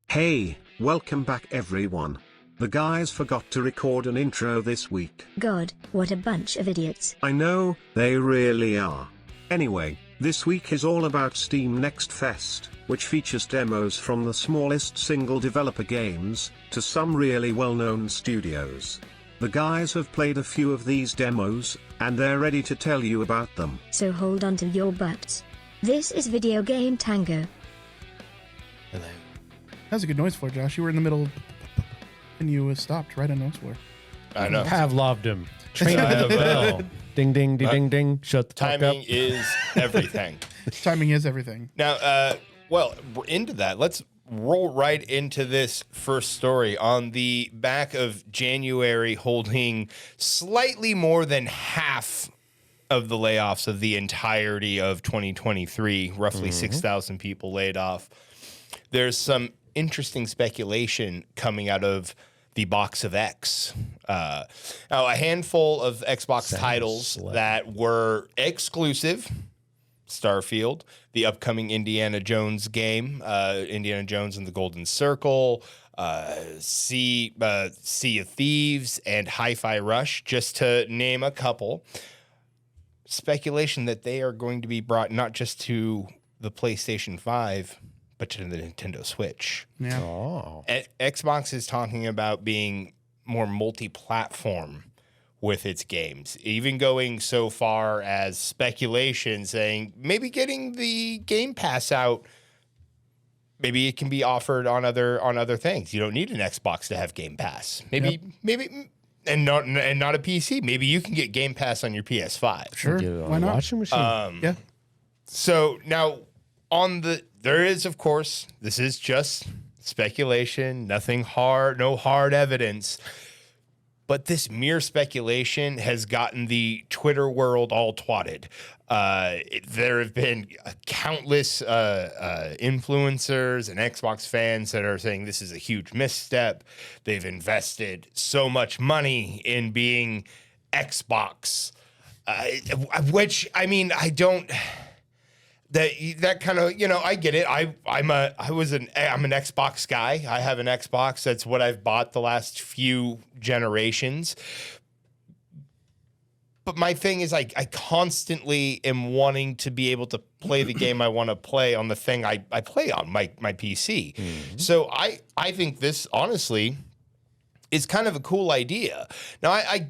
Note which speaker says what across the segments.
Speaker 1: Hey, welcome back everyone. The guys forgot to record an intro this week.
Speaker 2: God, what a bunch of idiots.
Speaker 1: I know, they really are. Anyway, this week is all about Steam Next Fest, which features demos from the smallest single developer games, to some really well-known studios. The guys have played a few of these demos, and they're ready to tell you about them.
Speaker 2: So hold on to your butts. This is Video Game Tango.
Speaker 3: Hello.
Speaker 4: That was a good noise for it, Josh. You were in the middle and you stopped right on noise for it.
Speaker 3: I know.
Speaker 5: Pavloved him. Trained with the bell. Ding, ding, ding, ding, ding. Shut the fuck up.
Speaker 3: Timing is everything.
Speaker 4: Timing is everything.
Speaker 3: Now, well, into that, let's roll right into this first story. On the back of January, holding slightly more than half of the layoffs of the entirety of 2023, roughly 6,000 people laid off. There's some interesting speculation coming out of the Box of X. Now, a handful of Xbox titles that were exclusive. Starfield, the upcoming Indiana Jones game, Indiana Jones and the Golden Circle, Sea of Thieves, and Hi-Fi Rush, just to name a couple. Speculation that they are going to be brought not just to the PlayStation 5, but to the Nintendo Switch.
Speaker 4: Yeah.
Speaker 5: Oh.
Speaker 3: Xbox is talking about being more multi-platform with its games, even going so far as speculation saying maybe getting the Game Pass out. Maybe it can be offered on other things. You don't need an Xbox to have Game Pass. Maybe and not a PC. Maybe you can get Game Pass on your PS5.
Speaker 4: Sure.
Speaker 5: Get it on
Speaker 4: Why
Speaker 5: a
Speaker 4: not?
Speaker 5: washing machine.
Speaker 4: Yeah.
Speaker 3: So now there is, of course, this is just speculation, nothing hard, no hard evidence. But this mere speculation has gotten the Twitter world all twatted. There have been countless influencers and Xbox fans that are saying this is a huge misstep. They've invested so much money in being Xbox, which, I mean, I don't... That kind of, I get it. I'm an Xbox guy. I have an Xbox. That's what I've bought the last few generations. But my thing is I constantly am wanting to be able to play the game I want to play on the thing I play on, my PC. Mm-hmm. So I think this, honestly, is kind of a cool idea. Now, I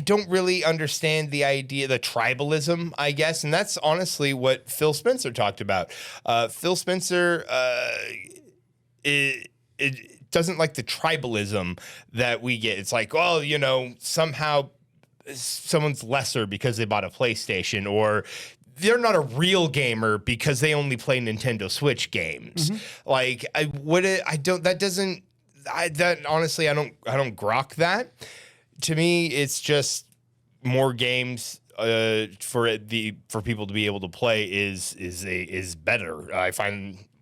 Speaker 3: don't really understand the idea, the tribalism, I guess, and that's honestly what Phil Spencer talked about. Phil Spencer it doesn't like the tribalism that we get. It's like, well, somehow someone's lesser because they bought a PlayStation, or they're not a real gamer because they only play Nintendo Switch games. Mm-hmm. Like, honestly, I don't grok that. To me, it's just more games for people to be able to play is better.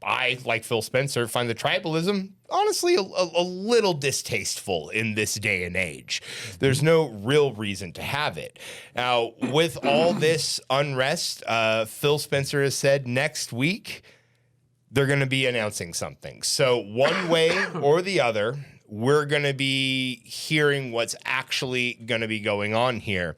Speaker 3: I, like Phil Spencer, find the tribalism honestly a little distasteful in this day and age. There's no real reason to have it. Now, with all this unrest, Phil Spencer has said next week they're going to be announcing something. So one way or the other, we're going to be hearing what's actually going to be going on here.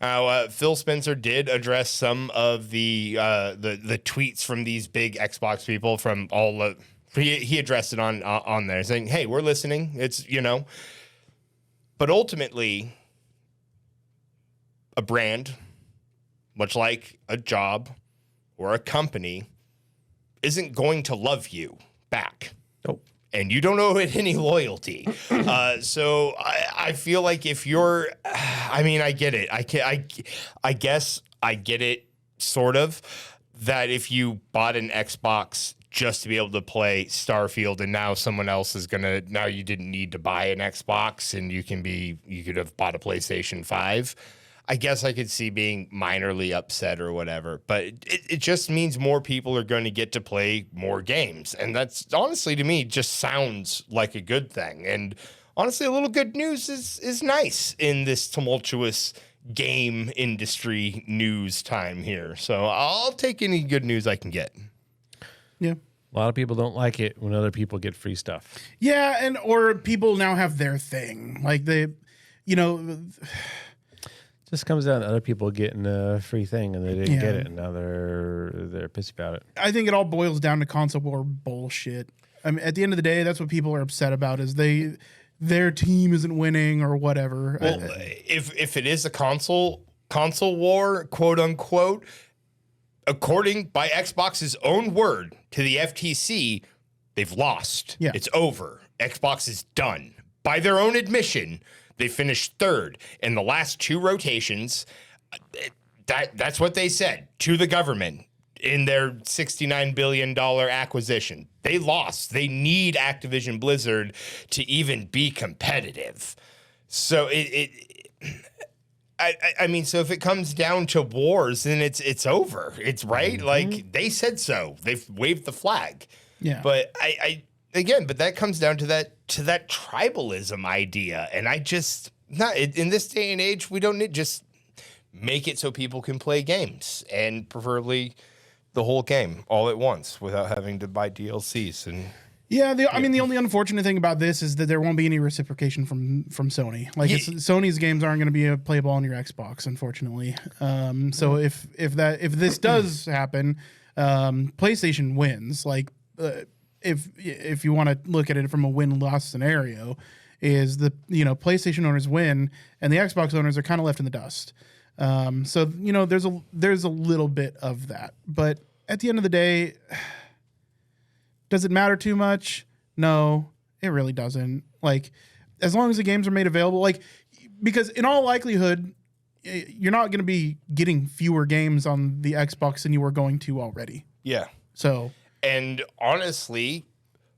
Speaker 3: Now, Phil Spencer did address some of the tweets from these big Xbox people from all the... He addressed it on there, saying, hey, we're listening. It's, But ultimately, a brand, much like a job or a company, isn't going to love you back.
Speaker 5: Nope.
Speaker 3: And you don't owe it any loyalty. So I feel like if you're, I get it. I guess I get it sort of, that if you bought an Xbox just to be able to play Starfield and now someone else is now you didn't need to buy an Xbox and you could have bought a PlayStation 5. I guess I could see being minorly upset or whatever, but it just means more people are going to get to play more games. And that's honestly, to me, just sounds like a good thing. And honestly, a little good news is nice in this tumultuous game industry news time here. So I'll take any good news I can get.
Speaker 4: Yeah.
Speaker 5: A lot of people don't like it when other people get free stuff.
Speaker 4: Yeah, and or people now have their thing. Like they, you know,
Speaker 5: Just comes down to other people getting a free thing and they didn't get it, and now they're pissy about it.
Speaker 4: I think it all boils down to console war bullshit. I mean, at the end of the day, that's what people are upset about is their team isn't winning or whatever.
Speaker 3: Well, if it is a console war, quote unquote, according by Xbox's own word to the FTC, they've lost.
Speaker 4: Yeah.
Speaker 3: It's over. Xbox is done. By their own admission, they finished third in the last 2 rotations. That's what they said to the government in their $69 billion acquisition. They lost. They need Activision Blizzard to even be competitive. So I mean, so if it comes down to wars, then it's over. It's right. Like they said so. They've waved the flag.
Speaker 4: Yeah.
Speaker 3: But but that comes down to that tribalism idea. And I just in this day and age, we don't need just make it so people can play games, and preferably the whole game all at once without having to buy DLCs. And
Speaker 4: yeah, I mean, the only unfortunate thing about this is that there won't be any reciprocation from Sony. Like Sony's games aren't going to be playable on your Xbox, unfortunately. So if this does happen, PlayStation wins. Like if you want to look at it from a win-loss scenario, is PlayStation owners win and the Xbox owners are kind of left in the dust. So there's a little bit of that, but at the end of the day, does it matter too much? No, it really doesn't. Like, as long as the games are made available, like, because in all likelihood, you're not going to be getting fewer games on the Xbox than you were going to already.
Speaker 3: yeah.
Speaker 4: So,
Speaker 3: And honestly,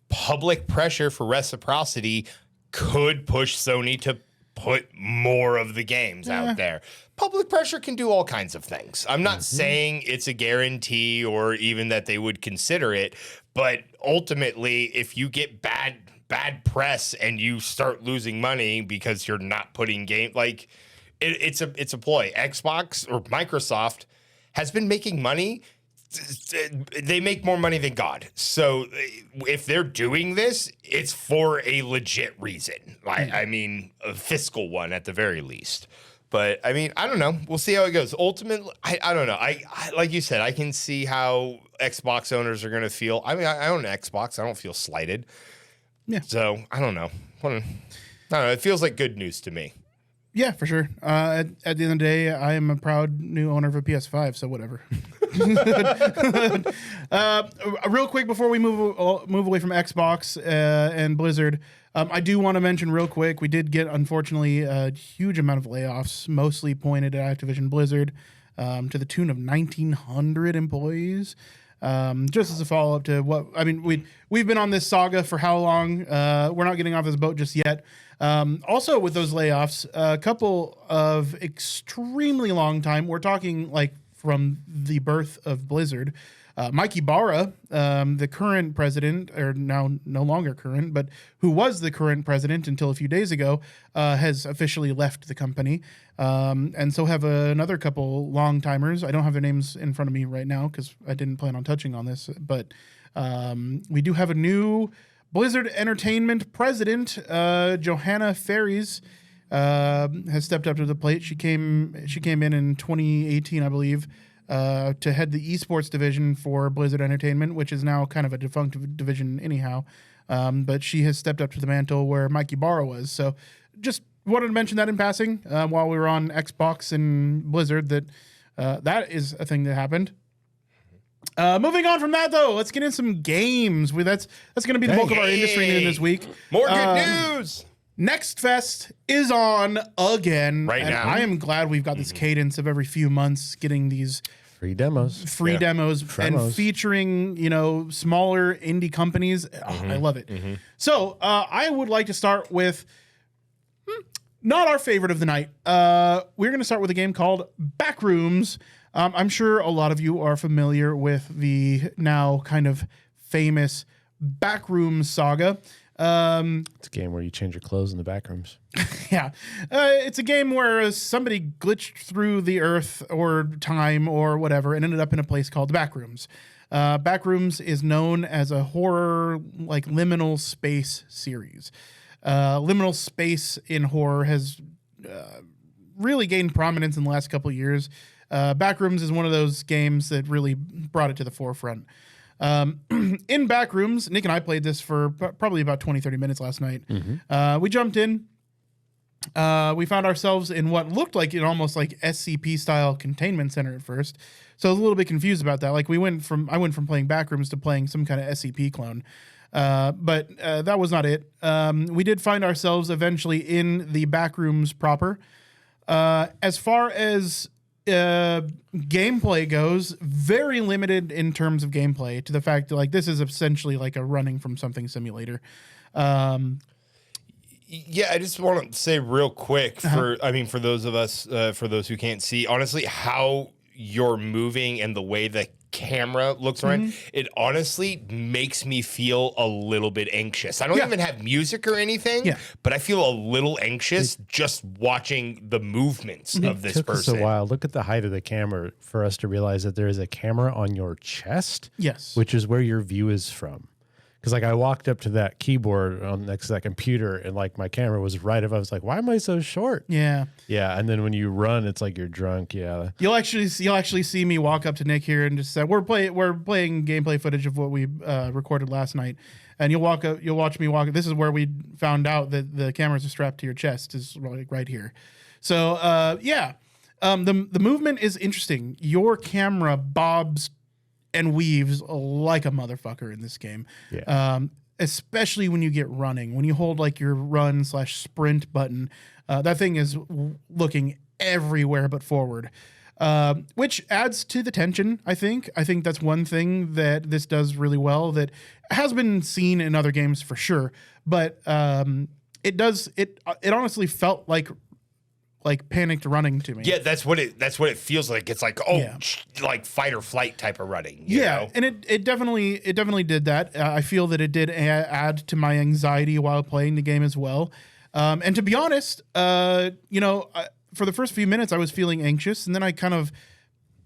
Speaker 3: public pressure for reciprocity could push Sony to put more of the games out there. Public pressure can do all kinds of things. I'm not saying it's a guarantee or even that they would consider it, but ultimately, if you get bad press and you start losing money because you're not putting game, like it's a ploy. Xbox or Microsoft has been making money. They make more money than God. So if they're doing this, it's for a legit reason. I mean, a fiscal one at the very least. But I mean, I don't know. We'll see how it goes. Ultimately, I don't know. I like you said, I can see how Xbox owners are going to feel. I mean, I own an Xbox. I don't feel slighted.
Speaker 4: Yeah.
Speaker 3: So I don't know. I don't know. It feels like good news to me.
Speaker 4: yeah, for sure. At the end of the day, I am a proud new owner of a PS5, so whatever. Real quick before we move away from Xbox and Blizzard, I do want to mention real quick, we did get, unfortunately, a huge amount of layoffs, mostly pointed at Activision Blizzard, to the tune of 1,900 employees. Just as a follow-up to what, I mean, we've been on this saga for how long? We're not getting off this boat just yet. Also with those layoffs, a couple of extremely long time, we're talking like from the birth of Blizzard, Mike Ibarra, the current president, or now no longer current, but who was the current president until a few days ago, has officially left the company. And so have another couple long timers. I don't have their names in front of me right now because I didn't plan on touching on this, but we do have a new Blizzard Entertainment president, Johanna Ferries, has stepped up to the plate. She came in 2018, I believe, to head the esports division for Blizzard Entertainment, which is now kind of a defunct division anyhow. But she has stepped up to the mantle where Mike Ibarra was. So just wanted to mention that in passing while we were on Xbox and Blizzard, that that is a thing that happened. Moving on from that, though, let's get in some games. That's going to be the bulk of our industry news this week.
Speaker 3: More good news.
Speaker 4: Next Fest is on again.
Speaker 3: Right
Speaker 4: and
Speaker 3: now.
Speaker 4: I am glad we've got this cadence of every few months getting these
Speaker 5: Free demos.
Speaker 4: demos and featuring, smaller indie companies. Oh, I love it. So I would like to start with not our favorite of the night. We're going to start with a game called Backrooms. I'm sure a lot of you are familiar with the now kind of famous Backrooms saga.
Speaker 5: It's a game where you change your clothes in the back rooms.
Speaker 4: Yeah. It's a game where somebody glitched through the earth or time or whatever and ended up in a place called the Backrooms. Backrooms is known as a horror, like liminal space series. Liminal space in horror has really gained prominence in the last couple of years. Backrooms is one of those games that really brought it to the forefront. In Backrooms, Nick and I played this for probably about 20, 30 minutes last night. We jumped in. We found ourselves in what looked like an almost like SCP style containment center at first. So I was a little bit confused about that. Like I went from playing Backrooms to playing some kind of SCP clone. But that was not it. We did find ourselves eventually in the Backrooms proper. As far as gameplay goes, very limited in terms of gameplay, to the fact that like this is essentially like a running from something simulator.
Speaker 3: Yeah, I just want to say real quick for those of us, for those who can't see, honestly, how you're moving and the way the camera looks around, it honestly makes me feel a little bit anxious. I don't even have music or anything, but I feel a little anxious just watching the movements of this
Speaker 5: It took
Speaker 3: person.
Speaker 5: us a while. Look at the height of the camera for us to realize that there is a camera on your chest.
Speaker 4: Yes.
Speaker 5: Which is where your view is from. Because like I walked up to that keyboard on next to that computer and like my camera was right up. I was like, why am I so short?
Speaker 4: Yeah.
Speaker 5: Yeah. And then when you run, it's like you're drunk. Yeah.
Speaker 4: You'll actually see me walk up to Nick here and just say we're playing gameplay footage of what we recorded last night, and you'll watch me walk. This is where we found out that the cameras are strapped to your chest, is right here. So the movement is interesting. Your camera bobs and weaves like a motherfucker in this game.
Speaker 5: Yeah.
Speaker 4: Especially when you get running. When you hold like your run/sprint button, that thing is looking everywhere but forward, which adds to the tension, I think. I think that's one thing that this does really well that has been seen in other games for sure. But it honestly felt like panicked running to me.
Speaker 3: Yeah, that's what it feels like. It's like like fight or flight type of running. You know?
Speaker 4: And it definitely did that. I feel that it did add to my anxiety while playing the game as well. And to be honest, for the first few minutes I was feeling anxious, and then I kind of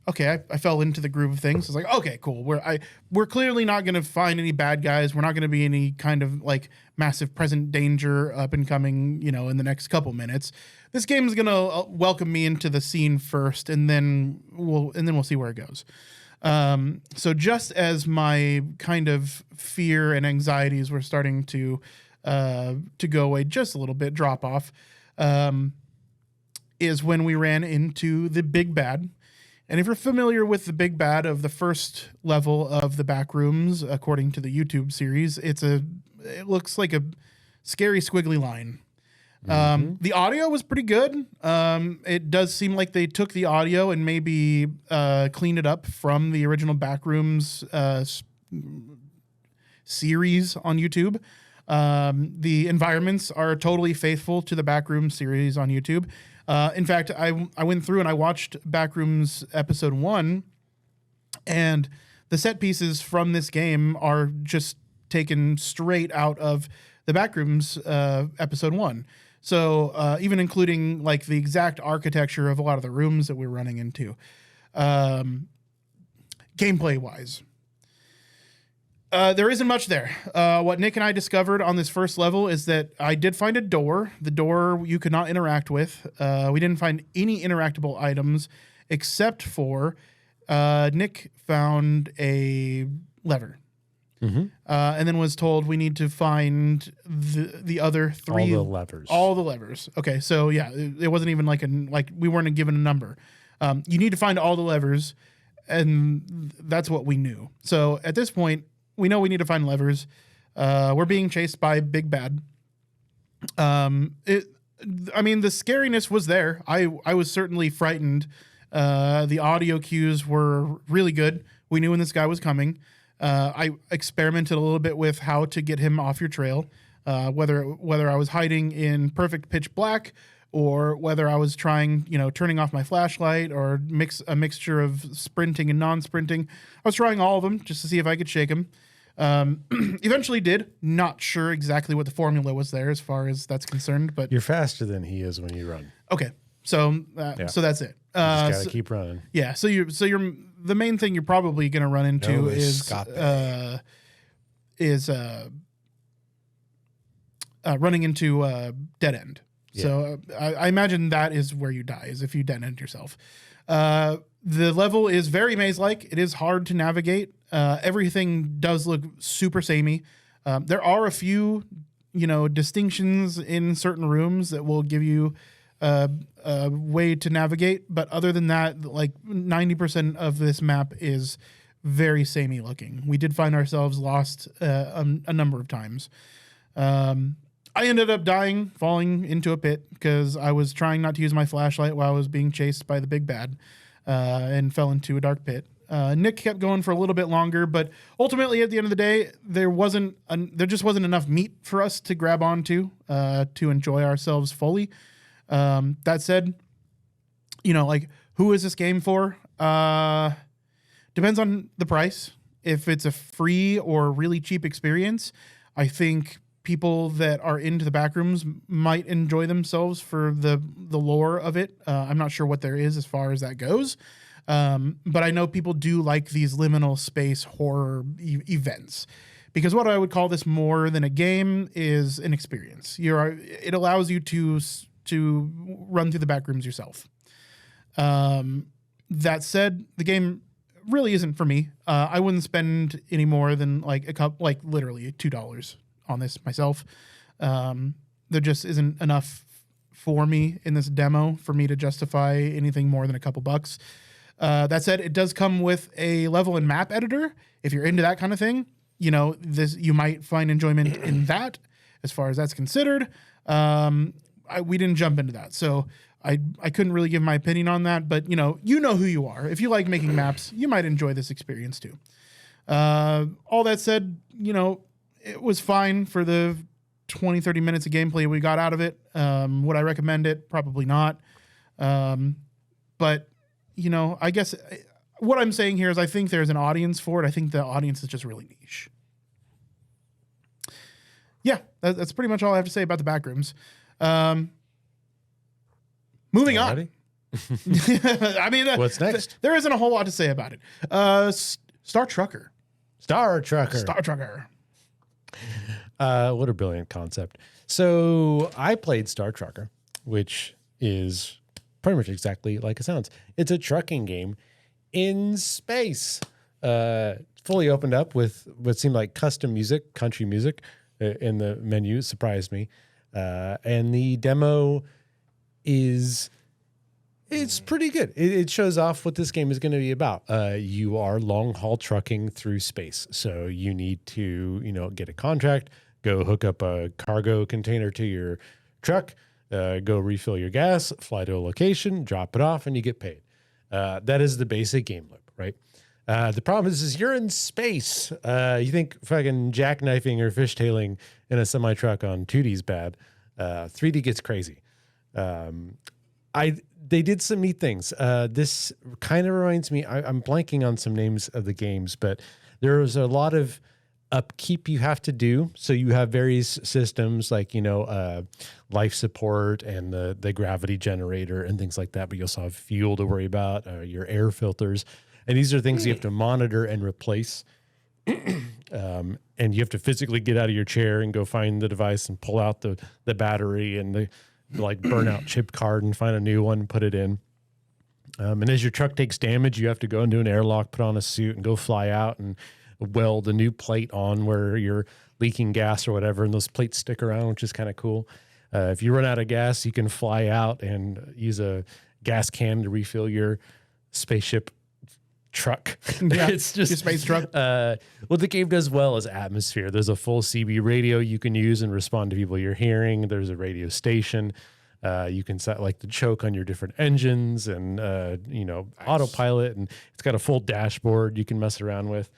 Speaker 4: I fell into the groove of things. I was like, okay, cool. We're clearly not going to find any bad guys. We're not going to be any kind of like massive present danger up and coming, in the next couple minutes. This game is going to welcome me into the scene first, and then we'll see where it goes. So just as my kind of fear and anxieties were starting to go away just a little bit, drop off, is when we ran into the big bad. And if you're familiar with the big bad of the first level of the Backrooms, according to the YouTube series, it looks like a scary squiggly line. The audio was pretty good. It does seem like they took the audio and maybe cleaned it up from the original Backrooms series on YouTube. The environments are totally faithful to the Backrooms series on YouTube. In fact, I went through and I watched Backrooms episode 1, and the set pieces from this game are just taken straight out of the Backrooms episode 1. So even including like the exact architecture of a lot of the rooms that we're running into. Gameplay wise, there isn't much there. What Nick and I discovered on this first level is that I did find a door. The door you could not interact with. We didn't find any interactable items except for Nick found a lever. And then was told we need to find the other three.
Speaker 5: All the levers.
Speaker 4: All the levers. Okay, so yeah, it wasn't even like we weren't given a number. You need to find all the levers, and that's what we knew. So at this point, we know we need to find levers. We're being chased by Big Bad. The scariness was there. I was certainly frightened. The audio cues were really good. We knew when this guy was coming. I experimented a little bit with how to get him off your trail, whether I was hiding in perfect pitch black or whether I was trying, turning off my flashlight or a mixture of sprinting and non-sprinting. I was trying all of them just to see if I could shake him. Eventually did. Not sure exactly what the formula was there as far as that's concerned, but
Speaker 5: You're faster than he is when you run.
Speaker 4: okay. So that's it.
Speaker 5: You just gotta keep running.
Speaker 4: Yeah. So the main thing you're probably going to run into
Speaker 5: No
Speaker 4: is running into dead end.
Speaker 5: Yeah.
Speaker 4: So I imagine that is where you die, is if you dead end yourself. The level is very maze-like. It is hard to navigate. Everything does look super samey. There are a few, distinctions in certain rooms that will give you a way to navigate. But other than that, like 90% of this map is very samey looking. We did find ourselves lost a number of times. I ended up dying, falling into a pit because I was trying not to use my flashlight while I was being chased by the big bad, and fell into a dark pit. Nick kept going for a little bit longer, but ultimately at the end of the day, there just wasn't enough meat for us to grab onto to enjoy ourselves fully. That said, who is this game for? Depends on the price. If it's a free or really cheap experience, I think people that are into the backrooms might enjoy themselves for the lore of it. I'm not sure what there is as far as that goes. But I know people do like these liminal space horror events, because what I would call this more than a game is an experience. It allows you to run through the backrooms yourself. That said, the game really isn't for me. I wouldn't spend any more than literally $2 on this myself. There just isn't enough for me in this demo for me to justify anything more than a couple bucks. That said, it does come with a level and map editor. If you're into that kind of thing, you might find enjoyment in that as far as that's considered. We didn't jump into that, so I couldn't really give my opinion on that, but you know who you are. If you like making maps, you might enjoy this experience too. All that said, it was fine for the 20-30 minutes of gameplay we got out of it. Would I recommend it? Probably not. But I guess what I'm saying here is I think there's an audience for it. I think the audience is just really niche. Yeah, that's pretty much all I have to say about the Backrooms. Moving on. I mean,
Speaker 5: what's next?
Speaker 4: There isn't a whole lot to say about it. Star Trucker.
Speaker 5: Star Trucker. What a brilliant concept. So I played Star Trucker, which is pretty much exactly like it sounds. It's a trucking game in space. Fully opened up with what seemed like custom music, country music in the menu. It surprised me. And the demo it's pretty good. It shows off what this game is going to be about. You are long haul trucking through space. So you need to, get a contract, go hook up a cargo container to your truck, go refill your gas, fly to a location, drop it off, and you get paid. That is the basic game loop, right? The problem is you're in space. You think fucking jackknifing or fishtailing in a semi truck on 2D is bad. 3D gets crazy. They did some neat things. This kind of reminds me, I'm blanking on some names of the games, but there's a lot of upkeep you have to do. So you have various systems like, life support and the gravity generator and things like that. But you also have fuel to worry about, your air filters. And these are things you have to monitor and replace. And you have to physically get out of your chair and go find the device and pull out the battery and the burnout chip card and find a new one and put it in. And as your truck takes damage, you have to go into an airlock, put on a suit and go fly out and weld a new plate on where you're leaking gas or whatever. And those plates stick around, which is kind of cool. If you run out of gas, you can fly out and use a gas can to refill your spaceship truck.
Speaker 4: Yeah,
Speaker 5: it's just
Speaker 4: your space truck.
Speaker 5: What the game does well is atmosphere. There's a full CB radio you can use and respond to people you're hearing. There's a radio station. You can set like the choke on your different engines and autopilot, and it's got a full dashboard you can mess around with.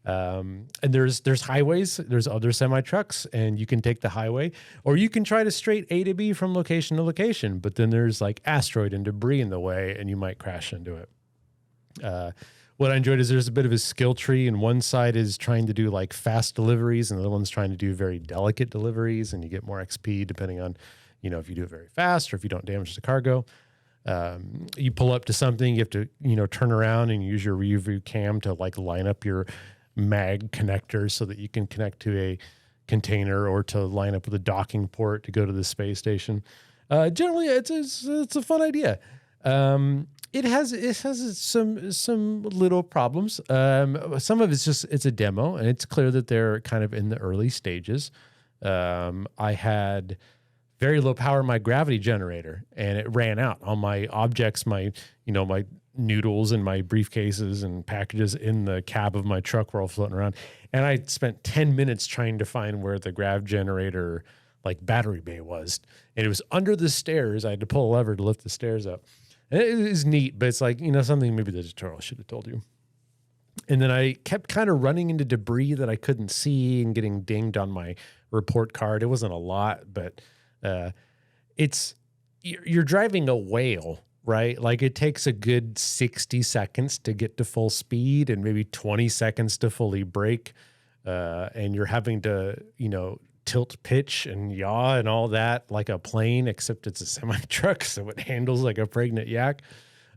Speaker 5: And there's highways, there's other semi trucks, and you can take the highway, or you can try to straight A to B from location to location. But then there's like asteroid and debris in the way, and you might crash into it. What I enjoyed is there's a bit of a skill tree, and one side is trying to do like fast deliveries, and the other one's trying to do very delicate deliveries, and you get more XP depending on, if you do it very fast or if you don't damage the cargo. You pull up to something, you have to, turn around and use your rear view cam to like line up your mag connectors so that you can connect to a container or to line up with a docking port to go to the space station. Generally, it's a fun idea. It has some little problems. Some of it's a demo, and it's clear that they're kind of in the early stages. I had very low power in my gravity generator, and it ran out on my objects, my noodles and my briefcases and packages in the cab of my truck were all floating around. And I spent 10 minutes trying to find where the grav generator like battery bay was. And it was under the stairs. I had to pull a lever to lift the stairs up. And it is neat, but it's like, something maybe the tutorial should have told you. And then I kept kind of running into debris that I couldn't see and getting dinged on my report card. It wasn't a lot, but you're driving a whale, right? Like it takes a good 60 seconds to get to full speed and maybe 20 seconds to fully brake. And you're having to, tilt, pitch, and yaw and all that like a plane, except it's a semi-truck, so it handles like a pregnant yak.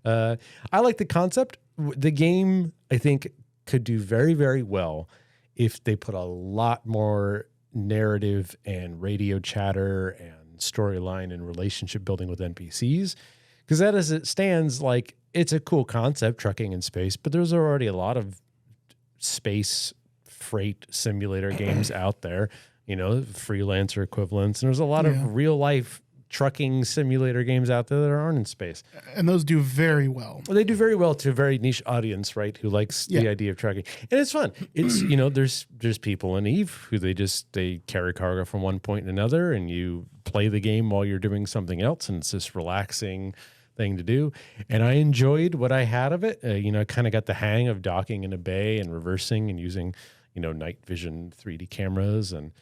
Speaker 5: I like the concept. The game, I think, could do very, very well if they put a lot more narrative and radio chatter and storyline and relationship building with NPCs. Because that, as it stands, like it's a cool concept, trucking in space, but there's already a lot of space freight simulator games out there, freelancer equivalents. And there's a lot of real life trucking simulator games out there that aren't in space.
Speaker 4: And those do very well.
Speaker 5: Well, they do very well to a very niche audience, right? Who likes the idea of trucking. And it's fun. It's, there's people in EVE who they carry cargo from one point to another, and you play the game while you're doing something else. And it's this relaxing thing to do. And I enjoyed what I had of it. I kind of got the hang of docking in a bay and reversing and using, night vision 3D cameras. And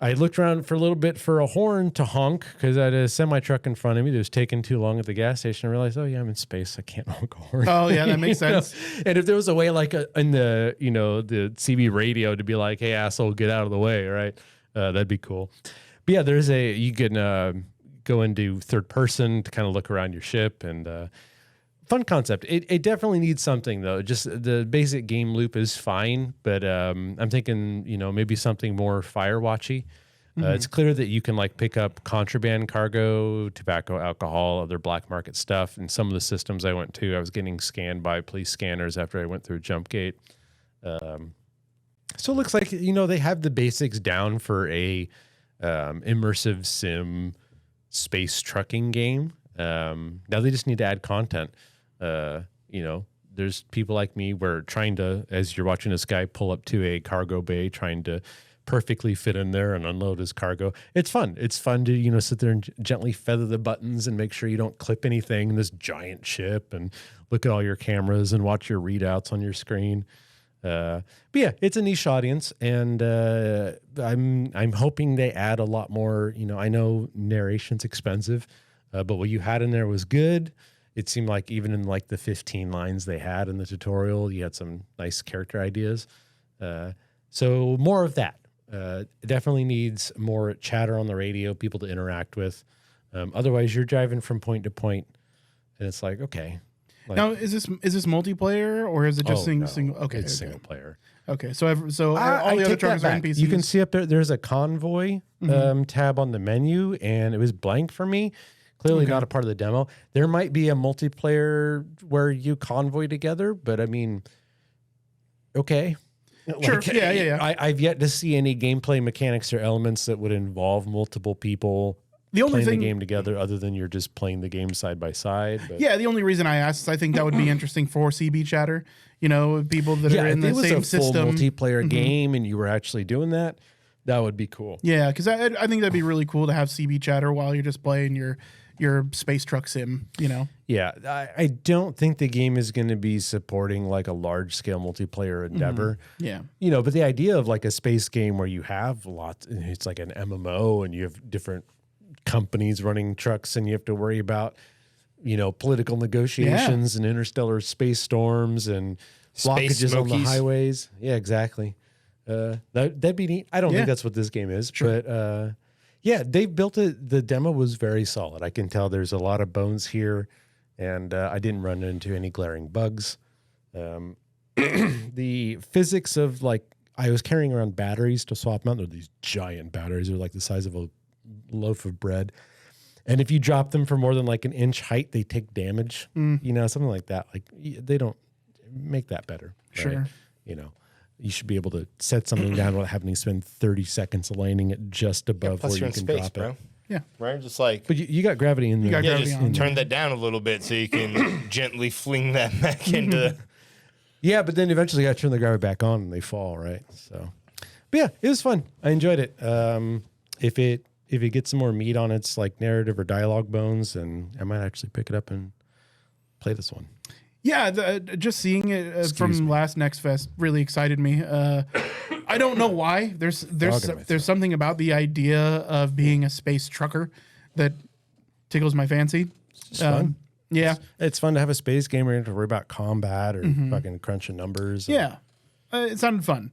Speaker 5: I looked around for a little bit for a horn to honk because I had a semi-truck in front of me that was taking too long at the gas station. I realized, I'm in space. I can't honk a horn.
Speaker 4: Oh, yeah, that makes sense.
Speaker 5: And if there was a way like in the, the CB radio to be like, hey, asshole, get out of the way, right? That'd be cool. But yeah, you can go into third person to kind of look around your ship, and fun concept. It definitely needs something though. Just the basic game loop is fine, but I'm thinking, maybe something more Firewatchy. It's clear that you can like pick up contraband cargo, tobacco, alcohol, other black market stuff. And some of the systems I went to, I was getting scanned by police scanners after I went through jump gate. So it looks like, they have the basics down for a immersive sim space trucking game. Now they just need to add content. There's people like me where trying to, as you're watching this guy pull up to a cargo bay, trying to perfectly fit in there and unload his cargo. It's fun. It's fun to, sit there and gently feather the buttons and make sure you don't clip anything in this giant ship and look at all your cameras and watch your readouts on your screen. But yeah, it's a niche audience, and I'm hoping they add a lot more. I know narration's expensive, but what you had in there was good. It seemed like even in like the 15 lines they had in the tutorial, you had some nice character ideas. So more of that. It definitely needs more chatter on the radio, people to interact with. Otherwise, you're driving from point to point, and it's like, okay.
Speaker 4: Now, is this multiplayer, or is it just single? Okay,
Speaker 5: it's single player.
Speaker 4: Okay, so all the other truckers are NPCs.
Speaker 5: You can see up there. There's a convoy tab on the menu, and it was blank for me. Clearly not a part of the demo. There might be a multiplayer where you convoy together, but I mean, okay.
Speaker 4: Sure. Yeah.
Speaker 5: I've yet to see any gameplay mechanics or elements that would involve multiple people playing the game together, other than you're just playing the game side by side. But.
Speaker 4: Yeah, the only reason I asked is I think that would be interesting for CB chatter. People that are in the same system.
Speaker 5: If it was a full multiplayer game and you were actually doing that, that would be cool.
Speaker 4: Yeah, because I think that'd be really cool to have CB chatter while you're just playing your space truck sim.
Speaker 5: Yeah, I don't think the game is going to be supporting like a large scale multiplayer endeavor.
Speaker 4: Yeah,
Speaker 5: but the idea of like a space game where you have lots, it's like an MMO and you have different companies running trucks, and you have to worry about political negotiations and interstellar space storms and blockages on the highways. Yeah, exactly. That'd be neat. I don't think that's what this game is, but yeah, they've built it. The demo was very solid. I can tell there's a lot of bones here. and I didn't run into any glaring bugs. The physics of like I was carrying around batteries to swap them out. They're these giant batteries. They're like the size of a loaf of bread. And if you drop them for more than like an inch height, they take damage, something like that. Like they don't make that better.
Speaker 4: Sure.
Speaker 5: Right? You should be able to set something down without having to spend 30 seconds landing it just above
Speaker 3: Plus
Speaker 5: where
Speaker 3: you're
Speaker 5: you
Speaker 3: in
Speaker 5: can
Speaker 3: space,
Speaker 5: drop
Speaker 3: bro.
Speaker 5: it.
Speaker 4: Yeah.
Speaker 3: Right? Just like,
Speaker 5: But you got gravity in there.
Speaker 4: got
Speaker 3: yeah,
Speaker 4: gravity
Speaker 3: just
Speaker 4: on
Speaker 3: turn that down a little bit so you can gently fling that back into.
Speaker 5: Yeah, but then eventually I turn the gravity back on and they fall, right? So, but yeah, it was fun. I enjoyed it. If it gets some more meat on its like narrative or dialogue bones, then I might actually pick it up and play this one.
Speaker 4: Yeah, just seeing it from last Next Fest really excited me. I don't know why. There's something about the idea of being a space trucker that tickles my fancy.
Speaker 5: It's fun.
Speaker 4: Yeah,
Speaker 5: It's fun to have a space game where you don't have to worry about combat or fucking crunching numbers.
Speaker 4: yeah. It sounded fun.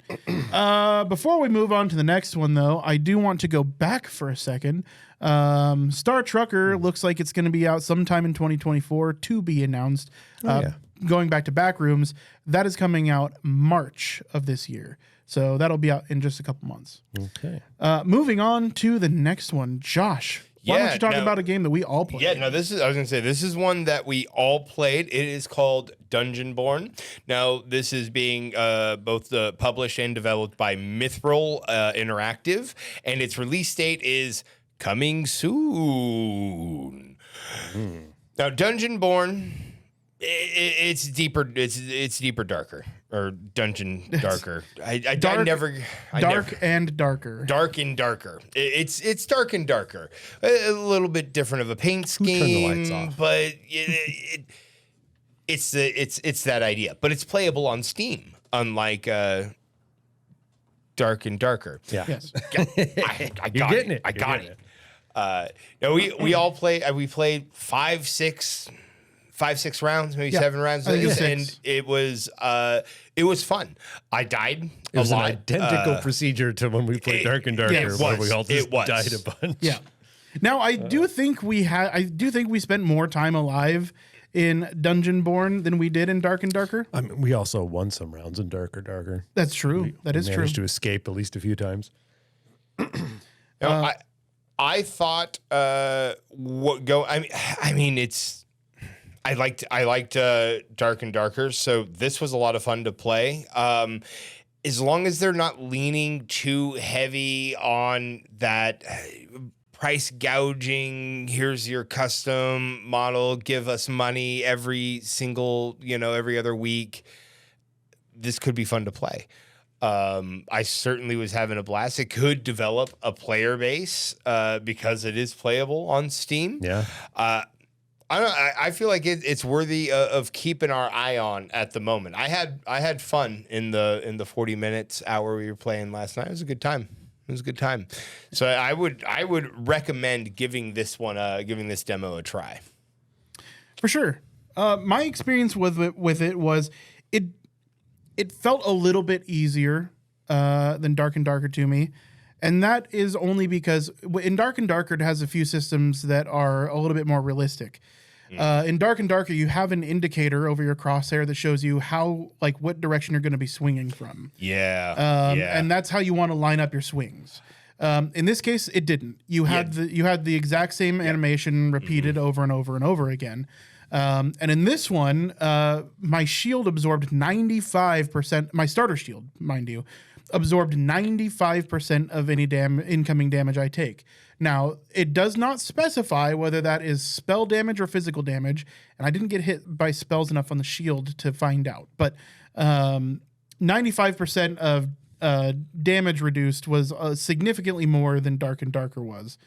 Speaker 4: Before we move on to the next one, though, I do want to go back for a second. Star Trucker looks like it's going to be out sometime in 2024 to be announced.
Speaker 5: yeah.
Speaker 4: Going back to Backrooms, that is coming out March of this year. So that'll be out in just a couple months.
Speaker 5: Okay.
Speaker 4: Moving on to the next one. Josh, why don't
Speaker 3: Yeah,
Speaker 4: you talk
Speaker 3: no.
Speaker 4: about a game that we all played?
Speaker 3: Yeah, no, this is one that we all played. It is called Dungeonborn. Now, this is being both published and developed by Mithril Interactive, and its release date is coming soon. Now, Dungeonborn, it's deeper. It's deeper, darker, or dungeon darker.
Speaker 4: Dark and darker.
Speaker 3: Dark and darker. It's dark and darker. A little bit different of a paint scheme.
Speaker 5: turned the lights off?
Speaker 3: But it's that idea. But it's playable on Steam, unlike Dark and Darker.
Speaker 5: Yeah.
Speaker 4: Yes.
Speaker 3: I
Speaker 5: You're
Speaker 3: got
Speaker 5: getting
Speaker 3: it.
Speaker 5: it.
Speaker 3: I
Speaker 5: You're
Speaker 3: got
Speaker 5: getting
Speaker 3: it. No, we all play. We played 5-6 rounds, maybe 7 rounds,
Speaker 4: I think it was
Speaker 3: and
Speaker 4: 6.
Speaker 3: it was fun. I died
Speaker 5: It was
Speaker 3: a
Speaker 5: an
Speaker 3: lot.
Speaker 5: identical procedure to when we played Dark and Darker,
Speaker 4: yeah, it
Speaker 5: where
Speaker 3: was.
Speaker 5: we all just
Speaker 3: It was.
Speaker 5: died a bunch.
Speaker 4: Yeah. Now I do think we spent more time alive in Dungeonborn than we did in Dark and Darker.
Speaker 5: I mean, we also won some rounds in Darker.
Speaker 4: That's true. That is true.
Speaker 5: Managed to escape at least a few times.
Speaker 3: No, I thought what go. I mean, it's. I liked Dark and Darker, so this was a lot of fun to play. As long as they're not leaning too heavy on that price gouging, here's your custom model, give us money every other week. This could be fun to play. I certainly was having a blast. It could develop a player base because it is playable on Steam.
Speaker 5: Yeah.
Speaker 3: I feel like it's worthy of keeping our eye on at the moment. I had fun in the 40 minutes hour we were playing last night. It was a good time. So I would recommend giving this demo a try.
Speaker 4: For sure. My experience with it was it felt a little bit easier than Dark and Darker to me. And that is only because in Dark and Darker, it has a few systems that are a little bit more realistic. In Dark and Darker, you have an indicator over your crosshair that shows you what direction you're going to be swinging from.
Speaker 3: Yeah.
Speaker 4: And that's how you want to line up your swings. In this case, it didn't. You had the exact same animation repeated over and over and over again. And in this one, my shield absorbed 95%. My starter shield, mind you, absorbed 95% of any incoming damage I take. Now, it does not specify whether that is spell damage or physical damage, and I didn't get hit by spells enough on the shield to find out. But 95% of damage reduced was significantly more than Dark and Darker was.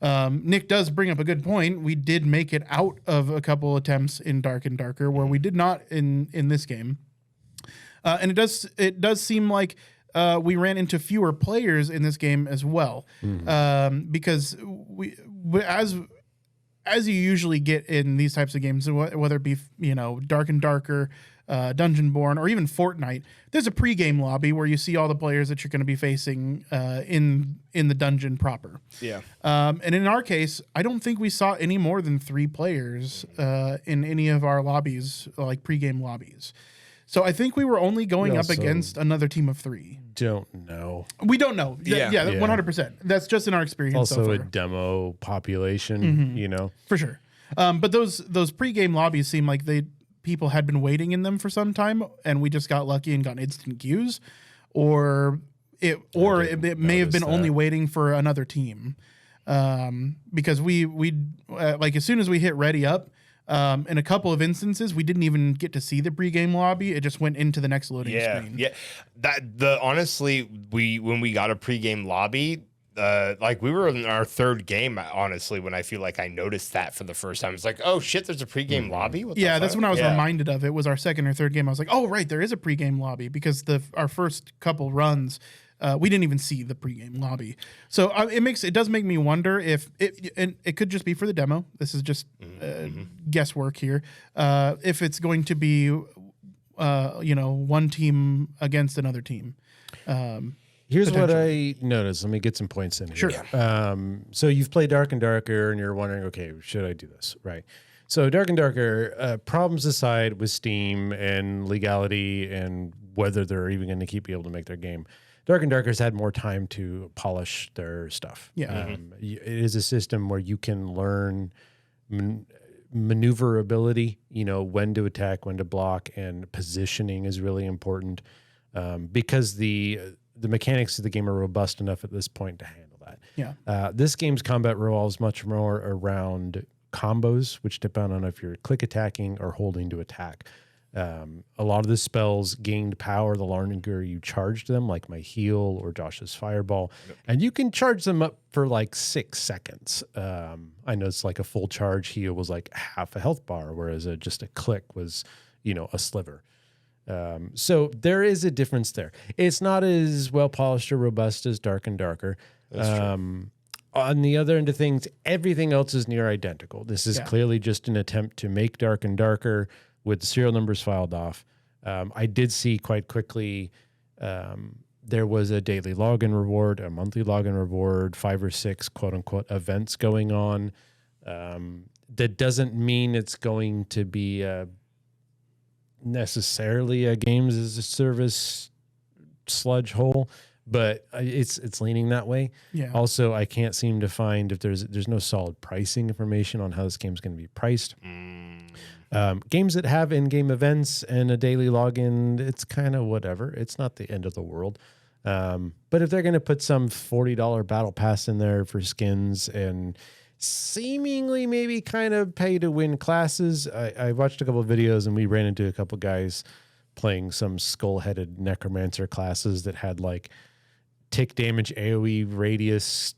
Speaker 4: Nick does bring up a good point. We did make it out of a couple attempts in Dark and Darker, where we did not in this game. And it does seem like we ran into fewer players in this game as well, because as you usually get in these types of games, whether it be, Dark and Darker, Dungeonborn, or even Fortnite, there's a pre-game lobby where you see all the players that you're going to be facing in the dungeon proper.
Speaker 3: Yeah.
Speaker 4: And in our case, I don't think we saw any more than 3 players in any of our lobbies, like pre-game lobbies. So I think we were only going up against another team of 3.
Speaker 5: Don't know.
Speaker 4: We don't know.
Speaker 3: Yeah.
Speaker 4: 100%. That's just in our experience.
Speaker 5: Also
Speaker 4: so
Speaker 5: a
Speaker 4: far.
Speaker 5: demo population,
Speaker 4: For sure. But those pre-game lobbies seem like people had been waiting in them for some time, and we just got lucky and got instant queues, or it may have been only waiting for another team, because we like as soon as we hit ready up, in a couple of instances we didn't even get to see the pre-game lobby. It just went into the next loading screen.
Speaker 3: Yeah. Honestly, when we got a pregame lobby, like we were in our 3rd game, honestly, when I feel like I noticed that for the first time. It's like, oh shit, there's a pregame lobby? What the
Speaker 4: That's
Speaker 3: fuck?
Speaker 4: when I was reminded of it. Was our 2nd or 3rd game. I was like, oh right, there is a pregame lobby, because our first couple runs, we didn't even see the pregame lobby. So it does make me wonder if it could just be for the demo. This is just guesswork here. If it's going to be, one team against another team.
Speaker 5: Here's what I noticed. Let me get some points in here.
Speaker 4: Sure.
Speaker 5: So you've played Dark and Darker, and you're wondering, okay, should I do this? Right. So Dark and Darker, problems aside with Steam and legality and whether they're even going to keep you able to make their game, Dark and Darker's had more time to polish their stuff.
Speaker 4: Yeah.
Speaker 5: It is a system where you can learn maneuverability, when to attack, when to block, and positioning is really important, because the mechanics of the game are robust enough at this point to handle that.
Speaker 4: Yeah.
Speaker 5: This game's combat revolves much more around combos, which depend on if you're click attacking or holding to attack. A lot of the spells gained power the longer you charged them, like my heal or Josh's fireball, and you can charge them up for like 6 seconds. I know it's like a full charge heal was like half a health bar, whereas just a click was, a sliver. So there is a difference there. It's not as well polished or robust as Dark and Darker.
Speaker 3: That's true.
Speaker 5: On the other end of things, everything else is near identical. This is clearly just an attempt to make Dark and Darker with the serial numbers filed off. I did see quite quickly there was a daily login reward, a monthly login reward, 5 or 6 quote unquote events going on. That doesn't mean it's going to be necessarily a games as a service sludge hole, but it's leaning that way.
Speaker 4: Yeah.
Speaker 5: Also, I can't seem to find if there's no solid pricing information on how this game's going to be priced. Games that have in-game events and a daily login, it's kind of whatever. It's not the end of the world. But if they're going to put some $40 battle pass in there for skins and seemingly maybe kind of pay to win classes, I watched a couple of videos and we ran into a couple guys playing some skull-headed necromancer classes that had like tick damage, AoE radius,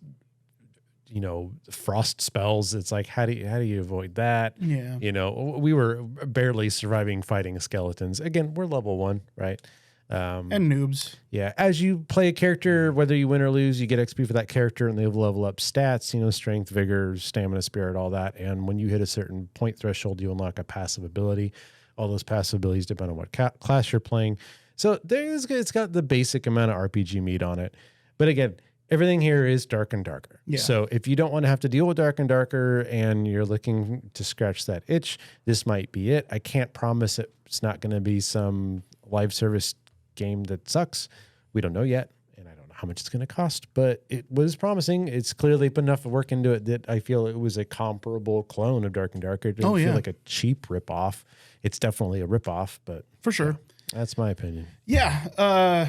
Speaker 5: frost spells. It's like, how do you avoid that?
Speaker 4: Yeah.
Speaker 5: We were barely surviving fighting skeletons. Again, we're level 1, right?
Speaker 4: And noobs.
Speaker 5: Yeah. As you play a character, whether you win or lose, you get XP for that character and they level up stats, strength, vigor, stamina, spirit, all that. And when you hit a certain point threshold, you unlock a passive ability. All those passive abilities depend on what class you're playing. So it's got the basic amount of RPG meat on it. But again, everything here is Dark and Darker.
Speaker 4: Yeah.
Speaker 5: So if you don't want to have to deal with Dark and Darker and you're looking to scratch that itch, this might be it. I can't promise it's not going to be some live service game that sucks. We don't know yet, and I don't know how much it's going to cost, but it was promising. It's clearly put enough work into it that I feel it was a comparable clone of Dark and Darker. It didn't feel like a cheap ripoff. It's definitely a ripoff, but
Speaker 4: For sure.
Speaker 5: that's my opinion.
Speaker 4: Yeah.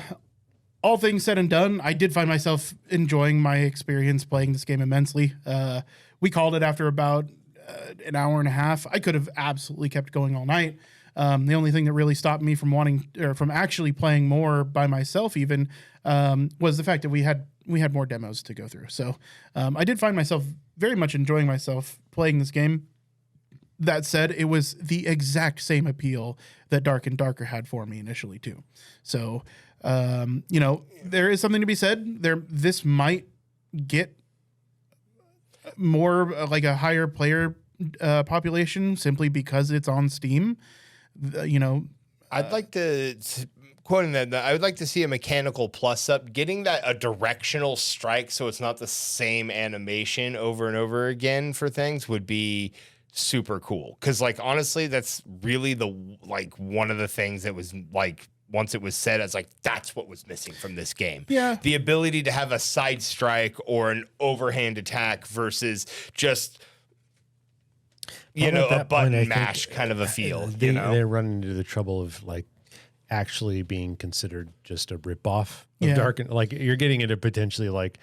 Speaker 4: All things said and done, I did find myself enjoying my experience playing this game immensely. We called it after about an hour and a half. I could have absolutely kept going all night. The only thing that really stopped me from actually playing more by myself even was the fact that we had more demos to go through. So I did find myself very much enjoying myself playing this game. That said, it was the exact same appeal that Dark and Darker had for me initially too. So, there is something to be said there. This might get more like a higher player population simply because it's on Steam. You know,
Speaker 3: I'd like to quoting that. I would like to see a mechanical plus up, getting that a directional strike, so it's not the same animation over and over again for things would be super cool. Because like honestly, that's really the like one of the things that was like. Once it was said, I was like, that's what was missing from this game.
Speaker 4: Yeah.
Speaker 3: The ability to have a side strike or an overhand attack versus just, you know, a button mash kind of a feel.
Speaker 5: They're running into the trouble of like actually being considered just a ripoff of Dark and like you're getting into potentially like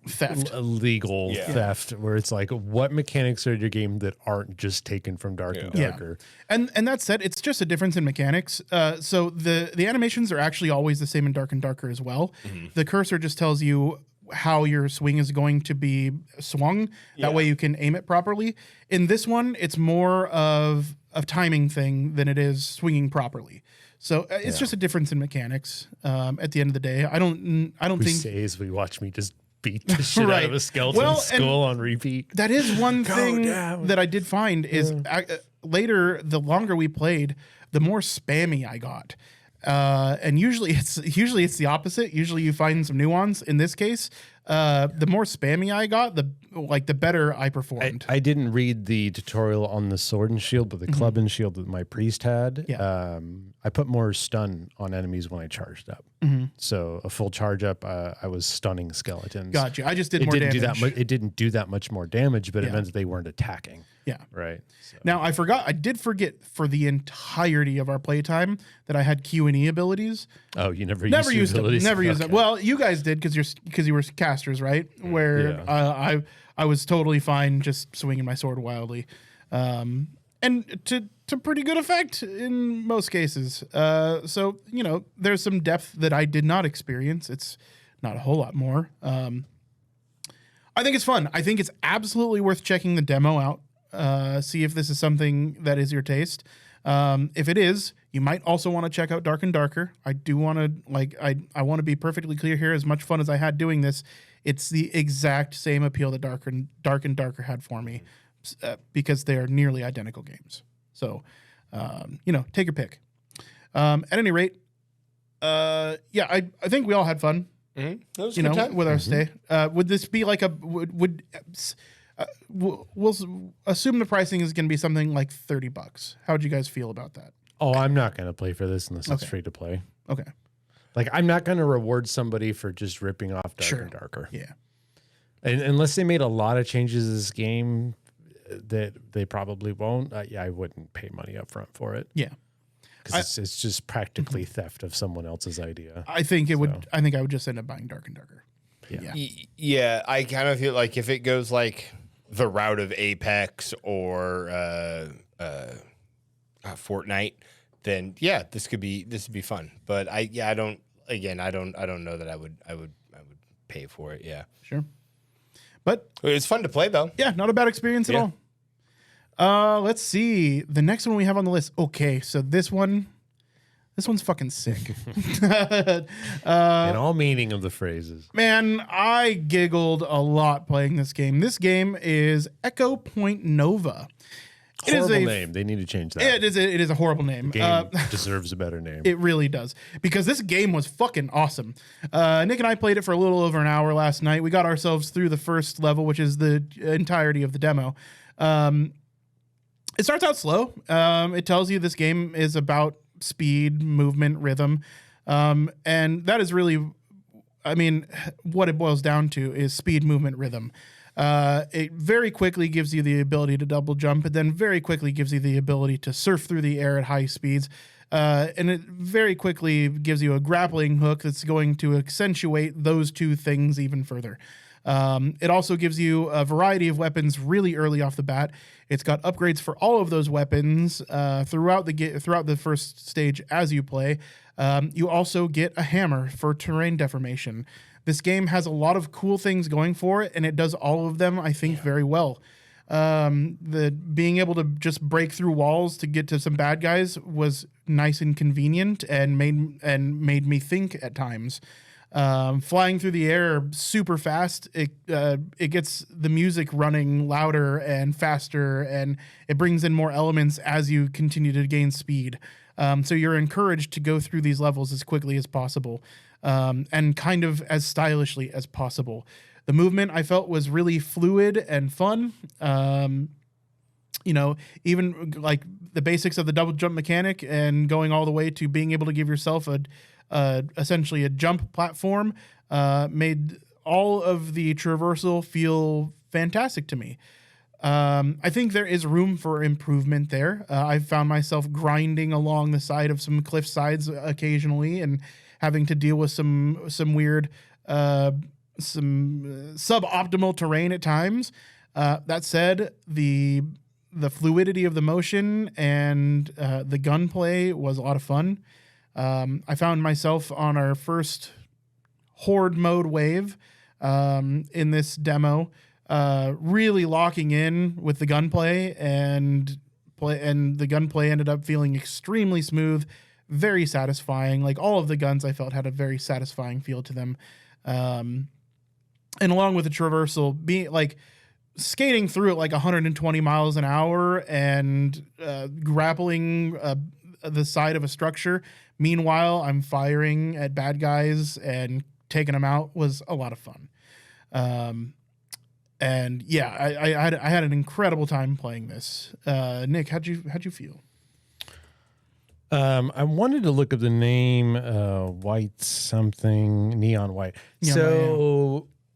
Speaker 4: theft,
Speaker 5: illegal theft, where it's like, what mechanics are in your game that aren't just taken from Dark and Darker?
Speaker 4: And that said, it's just a difference in mechanics. So the animations are actually always the same in Dark and Darker as well. The cursor just tells you how your swing is going to be swung. That way you can aim it properly. In this one, it's more of a timing thing than it is swinging properly. So it's just a difference in mechanics. At the end of the day, I don't
Speaker 5: We
Speaker 4: think
Speaker 5: say as we watch me just beat the shit out of a skeleton skull on repeat.
Speaker 4: that is one thing that I did find is later, the longer we played, the more spammy I got. And usually it's the opposite. Usually you find some nuance. In this case, the more spammy I got, the better I performed.
Speaker 5: I didn't read the tutorial on the sword and shield, but the club and shield that my priest had.
Speaker 4: Yeah.
Speaker 5: I put more stun on enemies when I charged up. So a full charge up, I was stunning skeletons.
Speaker 4: Gotcha. I just did more damage.
Speaker 5: It didn't do that much more damage, but it meant that they weren't attacking.
Speaker 4: Yeah.
Speaker 5: Right. So.
Speaker 4: Now I did forget for the entirety of our playtime that I had Q&E abilities.
Speaker 5: Oh, you never
Speaker 4: used them.
Speaker 5: abilities?
Speaker 4: Never used them. Well, you guys did because you were casters, right? Where I was totally fine just swinging my sword wildly, and to pretty good effect in most cases. So you know, there's some depth that I did not experience. It's not a whole lot more. I think it's fun. I think it's absolutely worth checking the demo out. See if this is something that is your taste. If it is, you might also want to check out Dark and Darker. I do want to I want to be perfectly clear here. As much fun as I had doing this, it's the exact same appeal that Dark and Darker had for me, because they are nearly identical games. So, you know, take your pick. At any rate, I think we all had fun.
Speaker 3: That was
Speaker 4: You
Speaker 3: a good
Speaker 4: know,
Speaker 3: time.
Speaker 4: with our stay. Would this be like we'll assume the pricing is going to be something like $30. How would you guys feel about that?
Speaker 5: Oh, I'm not going to play for this unless it's free to play.
Speaker 4: Okay.
Speaker 5: Like, I'm not going to reward somebody for just ripping off Dark and Darker.
Speaker 4: Yeah.
Speaker 5: And unless they made a lot of changes to this game that they probably won't, I wouldn't pay money up front for it.
Speaker 4: Yeah.
Speaker 5: Because it's just practically theft of someone else's idea.
Speaker 4: I think it would. I think I would just end up buying Dark and Darker.
Speaker 5: Yeah.
Speaker 3: Yeah, I kind of feel like if it goes like the route of Apex or Fortnite, then yeah, this would be fun. But I don't know that I would pay for it. Yeah,
Speaker 4: Sure. But
Speaker 3: it's fun to play though.
Speaker 4: yeah, not a bad experience at all. Let's see. The next one we have on the list. Okay, so this one's fucking sick.
Speaker 5: In all meaning of the phrases.
Speaker 4: Man, I giggled a lot playing this game. This game is Echo Point Nova. It is
Speaker 5: Horrible name. They need to change that.
Speaker 4: It is a horrible name.
Speaker 5: Game deserves a better name.
Speaker 4: It really does, because this game was fucking awesome. Nick and I played it for a little over an hour last night. We got ourselves through the first level, which is the entirety of the demo. It starts out slow. It tells you this game is about speed, movement, rhythm. And that is really, I mean, what it boils down to is speed, movement, rhythm. It very quickly gives you the ability to double jump, and then very quickly gives you the ability to surf through the air at high speeds. And it very quickly gives you a grappling hook that's going to accentuate those two things even further. It also gives you a variety of weapons really early off the bat. It's got upgrades for all of those weapons throughout the first stage as you play. You also get a hammer for terrain deformation. This game has a lot of cool things going for it, and it does all of them, I think, very well. The being able to just break through walls to get to some bad guys was nice and convenient, and made me think at times. Flying through the air super fast, it gets the music running louder and faster, and it brings in more elements as you continue to gain speed. So you're encouraged to go through these levels as quickly as possible, and kind of as stylishly as possible. The movement I felt was really fluid and fun. Even like the basics of the double jump mechanic and going all the way to being able to give yourself essentially a jump platform, made all of the traversal feel fantastic to me. I think there is room for improvement there. I've found myself grinding along the side of some cliff sides occasionally and having to deal with some weird, some suboptimal terrain at times. That said, the fluidity of the motion and the gunplay was a lot of fun. I found myself on our first horde mode wave in this demo, really locking in with the gunplay, and the gunplay ended up feeling extremely smooth, very satisfying. Like all of the guns I felt had a very satisfying feel to them. And along with the traversal, being like skating through at like 120 miles an hour and grappling the side of a structure. Meanwhile, I'm firing at bad guys and taking them out was a lot of fun. And yeah, I had an incredible time playing this. Nick, how'd you feel?
Speaker 5: I wanted to look up the name, White something, Neon White.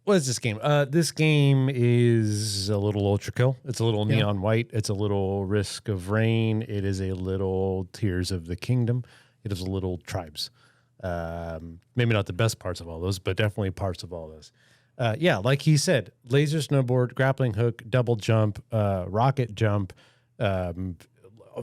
Speaker 5: What is this game? This game is a little Ultra Kill. It's a little Neon White. It's a little Risk of Rain. It is a little Tears of the Kingdom. It is a little Tribes. Maybe not the best parts of all those, but definitely parts of all those. Like he said, laser snowboard, grappling hook, double jump, rocket jump,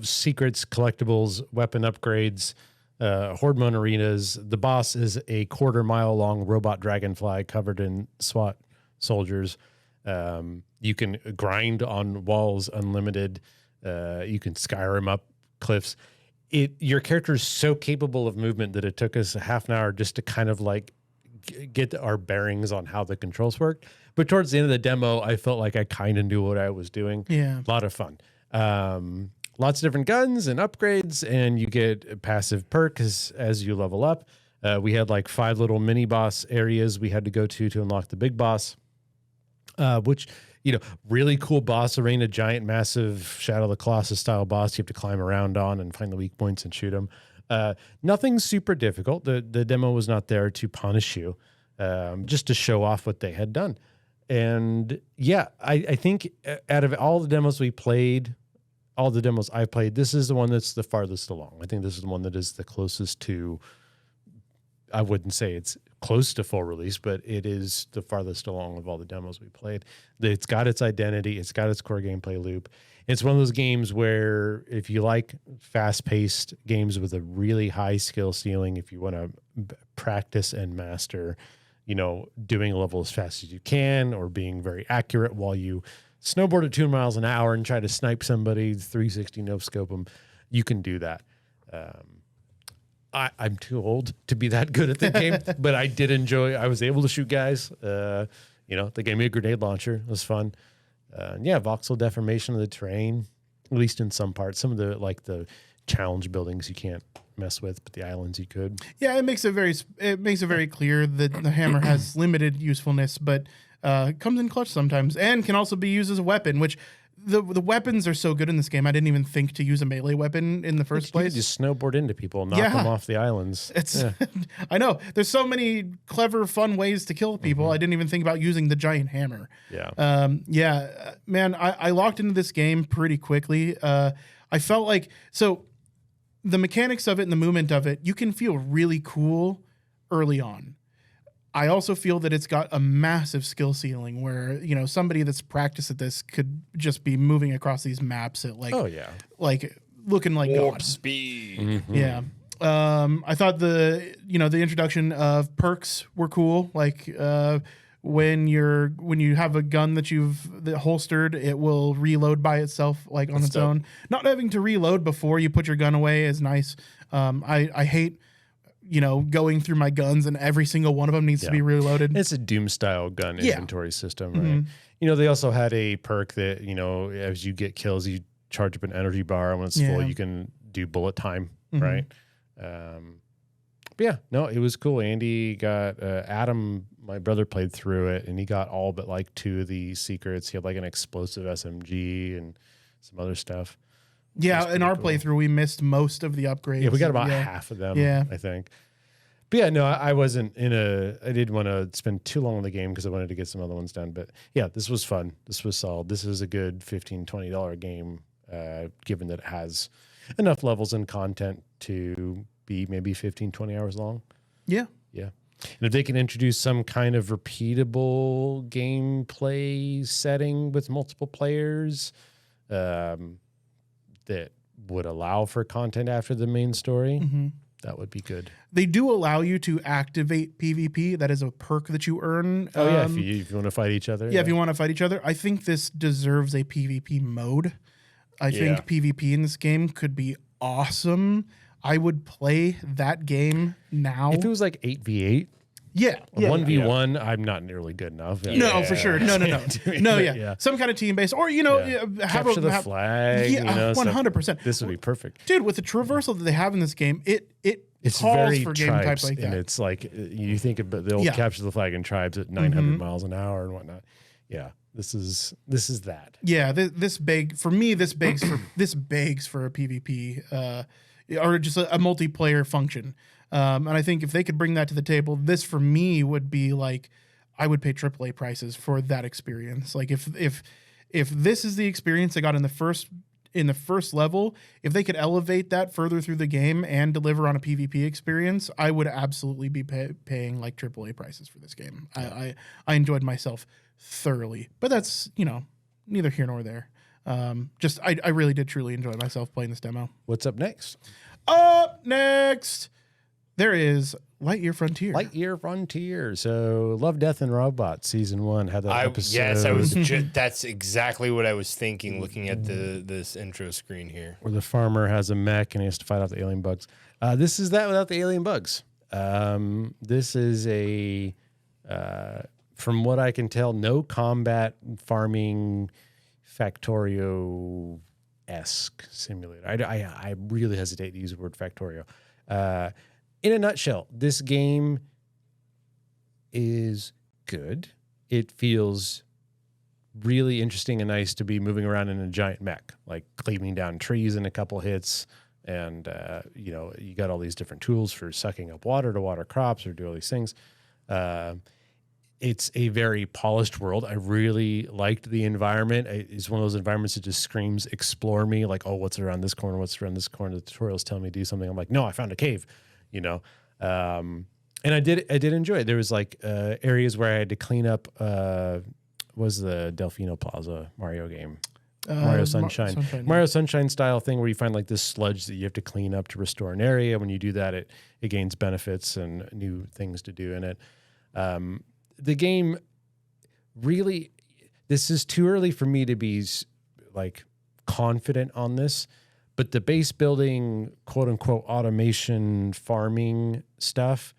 Speaker 5: secrets, collectibles, weapon upgrades, horde mode arenas. The boss is a 1/4 mile long robot dragonfly covered in SWAT soldiers. You can grind on walls unlimited. You can Skyrim up cliffs. Your character is so capable of movement that it took us a half an hour just to kind of like get our bearings on how the controls worked. But towards the end of the demo, I felt like I kind of knew what I was doing.
Speaker 4: Yeah.
Speaker 5: A lot of fun. Lots of different guns and upgrades, and you get passive perks as you level up. We had like 5 little mini boss areas we had to go to unlock the big boss, which, really cool boss arena, giant, massive Shadow of the Colossus style boss you have to climb around on and find the weak points and shoot them. Nothing super difficult. The demo was not there to punish you, just to show off what they had done. And yeah, I think out of all the demos we played, all the demos I played, this is the one that's the farthest along. I think this is the one that is the closest to, I wouldn't say it's close to full release, but it is the farthest along of all the demos we played. It's got its identity. It's got its core gameplay loop. It's one of those games where if you like fast-paced games with a really high skill ceiling, if you want to practice and master, doing a level as fast as you can or being very accurate while you snowboard at 2 miles an hour and try to snipe somebody, 360 no scope them, you can do that. I'm too old to be that good at the game, but I did enjoy. I was able to shoot guys. They gave me a grenade launcher. It was fun. Voxel deformation of the terrain, at least in some parts. Some of the challenge buildings you can't mess with, but the islands you could. Yeah,
Speaker 4: it makes it very clear that the hammer has limited usefulness, but comes in clutch sometimes and can also be used as a weapon, which the weapons are so good in this game. I didn't even think to use a melee weapon in the first place.
Speaker 5: You just snowboard into people and knock them off the islands.
Speaker 4: I know. There's so many clever, fun ways to kill people. I didn't even think about using the giant hammer.
Speaker 5: Yeah.
Speaker 4: Man, I locked into this game pretty quickly. I felt like, so the mechanics of it and the movement of it, you can feel really cool early on. I also feel that it's got a massive skill ceiling where, somebody that's practiced at this could just be moving across these maps at like looking like
Speaker 3: warp
Speaker 4: God.
Speaker 3: Speed.
Speaker 5: Mm-hmm.
Speaker 4: Yeah. I thought the introduction of perks were cool. Like, when you have a gun that holstered, it will reload by itself, like on its own. Not having to reload before you put your gun away is nice. I hate going through my guns and every single one of them needs to be reloaded.
Speaker 5: It's a Doom style gun inventory system, right?
Speaker 4: Mm-hmm.
Speaker 5: They also had a perk that, as you get kills, you charge up an energy bar. And when it's full, you can do bullet time, right? But yeah, no, it was cool. Andy got Adam, my brother, played through it, and he got all but like 2 of the secrets. He had like an explosive SMG and some other stuff.
Speaker 4: Yeah, in our playthrough, we missed most of the upgrades.
Speaker 5: Yeah, we got about half of them, I think. But yeah, no, I wasn't I didn't want to spend too long on the game because I wanted to get some other ones done. But yeah, this was fun. This was solid. This is a good $15, $20 game, given that it has enough levels and content to be maybe 15, 20 hours long.
Speaker 4: Yeah.
Speaker 5: Yeah. And if they can introduce some kind of repeatable gameplay setting with multiple players, that would allow for content after the main story, that would be good.
Speaker 4: They do allow you to activate PvP. That is a perk that you earn.
Speaker 5: If you want to fight each other.
Speaker 4: Yeah, if you want to fight each other. I think this deserves a PvP mode. I think PvP in this game could be awesome. I would play that game now.
Speaker 5: If it was like 8v8.
Speaker 4: Yeah.
Speaker 5: 1v1, I'm not nearly good enough.
Speaker 4: No, for sure. No. No. Some kind of team base, or have
Speaker 5: capture the flag.
Speaker 4: Yeah, 100%.
Speaker 5: This would be perfect,
Speaker 4: dude. With the traversal that they have in this game, it's calls
Speaker 5: very
Speaker 4: for game types like that.
Speaker 5: And it's like you think about the old capture the flag in Tribes at 900 miles an hour and whatnot. Yeah, this is that.
Speaker 4: Yeah, this begs for a PvP or just a multiplayer function. And I think if they could bring that to the table, this for me would be like, I would pay AAA prices for that experience. Like if this is the experience I got in the first level, if they could elevate that further through the game and deliver on a PvP experience, I would absolutely be paying like AAA prices for this game. I enjoyed myself thoroughly, but that's, neither here nor there. I really did truly enjoy myself playing this demo.
Speaker 5: What's up next?
Speaker 4: Up next, there is Lightyear Frontier.
Speaker 5: Lightyear Frontier. So, Love, Death, and Robots Season 1 had that episode.
Speaker 3: Yes, I was. That's exactly what I was thinking looking at this intro screen here.
Speaker 5: Where the farmer has a mech and he has to fight off the alien bugs. This is that without the alien bugs. This is a, from what I can tell, no combat farming Factorio-esque simulator. I really hesitate to use the word Factorio. In a nutshell, this game is good. It feels really interesting and nice to be moving around in a giant mech, like cleaving down trees in a couple hits. And, you got all these different tools for sucking up water to water crops or do all these things. It's a very polished world. I really liked the environment. It's one of those environments that just screams, explore me. Like, oh, what's around this corner? What's around this corner? The tutorial's telling me to do something. I'm like, no, I found a cave, And I did enjoy it. There was like areas where I had to clean up, was the Delfino Plaza Mario game. Mario Sunshine. Mario Sunshine style thing where you find like this sludge that you have to clean up to restore an area. When you do that, it gains benefits and new things to do in it. The game really, this is too early for me to be like confident on this, but the base building, quote unquote, automation farming stuff,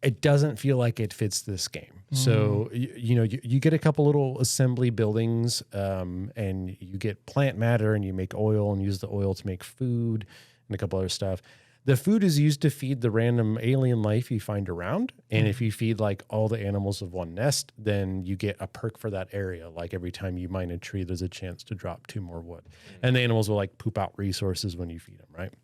Speaker 5: it doesn't feel like it fits this game. So, you get a couple little assembly buildings, and you get plant matter and you make oil and use the oil to make food and a couple other stuff. The food is used to feed the random alien life you find around. And if you feed like all the animals of one nest, then you get a perk for that area. Like every time you mine a tree, there's a chance to drop 2 more wood. And the animals will like poop out resources when you feed them, right?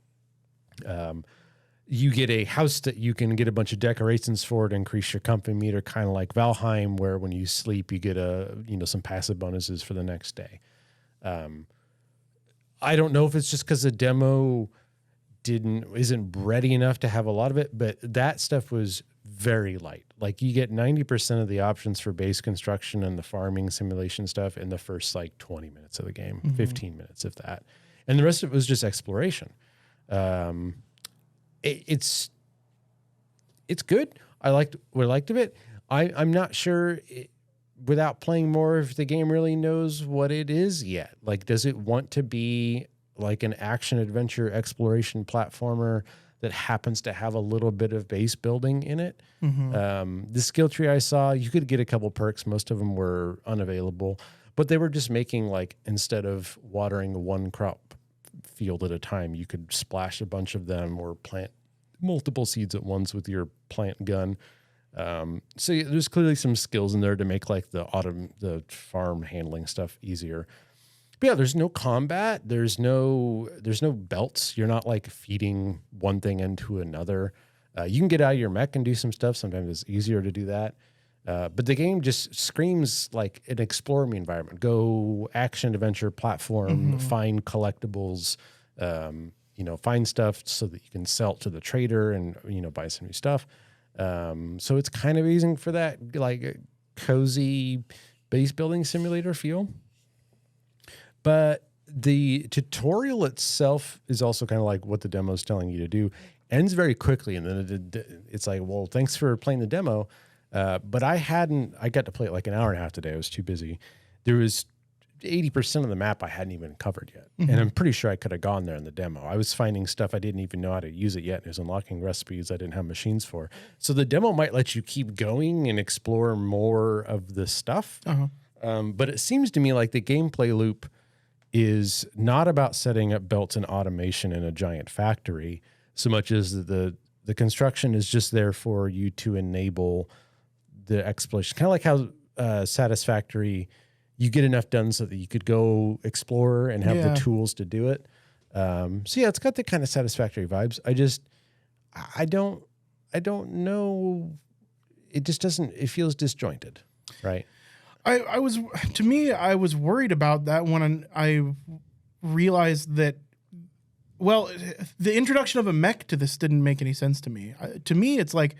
Speaker 5: You get a house that you can get a bunch of decorations for to increase your comfort meter, kind of like Valheim, where when you sleep, you get some passive bonuses for the next day. I don't know if it's just because the demo isn't ready enough to have a lot of it, but that stuff was very light. Like you get 90% of the options for base construction and the farming simulation stuff in the first like 20 minutes of the game, 15 minutes if that. And the rest of it was just exploration. It's good. I liked what I liked of it. I'm not sure without playing more if the game really knows what it is yet. Like, does it want to be like an action adventure exploration platformer that happens to have a little bit of base building in it. The skill tree I saw, you could get a couple perks. Most of them were unavailable, but they were just making like, instead of watering one crop field at a time, you could splash a bunch of them or plant multiple seeds at once with your plant gun. So there's clearly some skills in there to make like the farm handling stuff easier. But yeah, there's no combat. There's no belts. You're not like feeding one thing into another. You can get out of your mech and do some stuff. Sometimes it's easier to do that. But the game just screams like an explore me environment. Go action, adventure, platform, find collectibles, find stuff so that you can sell it to the trader and, buy some new stuff. So it's kind of using for that like cozy base building simulator feel. But the tutorial itself is also kind of like what the demo is telling you to do. Ends very quickly, and then it's like, well, thanks for playing the demo. But I got to play it like an hour and a half today. I was too busy. There was 80% of the map I hadn't even covered yet. And I'm pretty sure I could have gone there in the demo. I was finding stuff I didn't even know how to use it yet. And it was unlocking recipes I didn't have machines for. So the demo might let you keep going and explore more of the stuff. But it seems to me like the gameplay loop is not about setting up belts and automation in a giant factory so much as the construction is just there for you to enable the exploration. Kind of like how Satisfactory, you get enough done so that you could go explore and have the tools to do it. So yeah, it's got the kind of Satisfactory vibes. I don't know. It just doesn't, it feels disjointed, right?
Speaker 4: I was worried about that when I realized that, well, the introduction of a mech to this didn't make any sense to me. To me, it's like,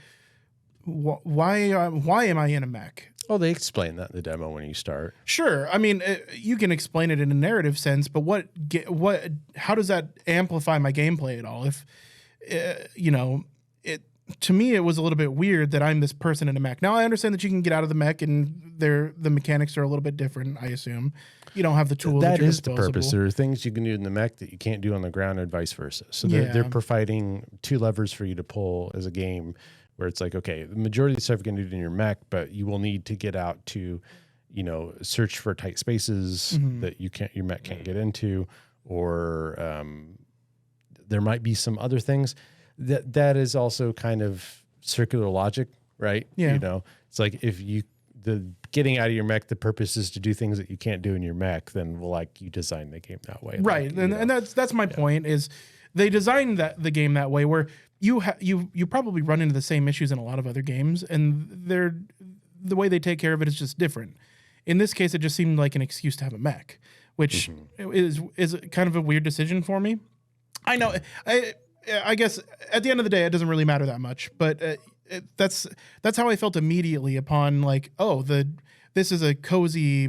Speaker 4: why am I in a mech?
Speaker 5: Oh, they explain that in the demo when you start. Sure.
Speaker 4: I mean, you can explain it in a narrative sense, but how does that amplify my gameplay at all? If, to me, it was a little bit weird that I'm this person in a mech. Now, I understand that you can get out of the mech and the mechanics are a little bit different, I assume. You don't have the tools
Speaker 5: that
Speaker 4: is
Speaker 5: the purpose. There are things you can do in the mech that you can't do on the ground and vice versa. So they're providing two levers for you to pull as a game where it's like, okay, the majority of the stuff you can do in your mech, but you will need to get out to, search for tight spaces that your mech can't get into, or there might be some other things. That is also kind of circular logic, right?
Speaker 4: Yeah.
Speaker 5: It's like if the getting out of your mech, the purpose is to do things that you can't do in your mech, then you design the game that way.
Speaker 4: Right. And that's my point is they designed the game that way where you probably run into the same issues in a lot of other games, and the way they take care of it is just different. In this case, it just seemed like an excuse to have a mech, which is kind of a weird decision for me. I know. I guess at the end of the day, it doesn't really matter that much, but that's how I felt immediately upon this is a cozy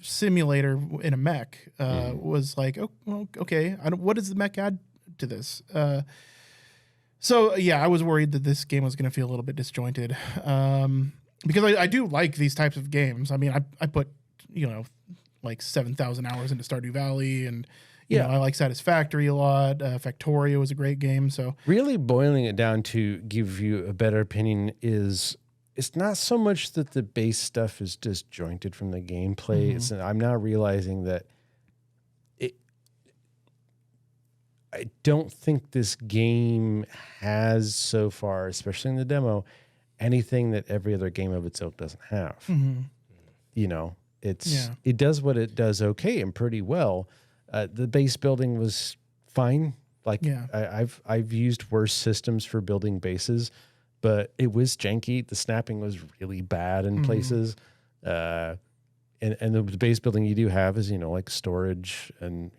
Speaker 4: simulator in a mech. Was like, oh, well, okay, what does the mech add to this? So yeah, I was worried that this game was going to feel a little bit disjointed, because I do like these types of games. I mean, I put 7,000 hours into Stardew Valley, and I like Satisfactory a lot. Factorio was a great game. So
Speaker 5: really boiling it down to give you a better opinion is it's not so much that the base stuff is disjointed from the gameplay. I'm now realizing that I don't think this game has so far, especially in the demo, anything that every other game of its ilk doesn't have. It does what it does okay and pretty well. The base building was fine. I've used worse systems for building bases, but it was janky. The snapping was really bad in places. And the base building you do have is, like storage and,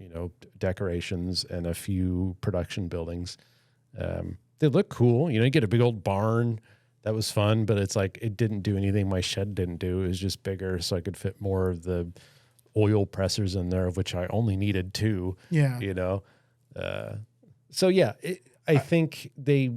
Speaker 5: decorations and a few production buildings. They look cool. You get a big old barn. That was fun, but it's like it didn't do anything my shed didn't do. It was just bigger, so I could fit more of the oil pressers in there, of which I only needed 2.
Speaker 4: Yeah.
Speaker 5: So yeah, I think they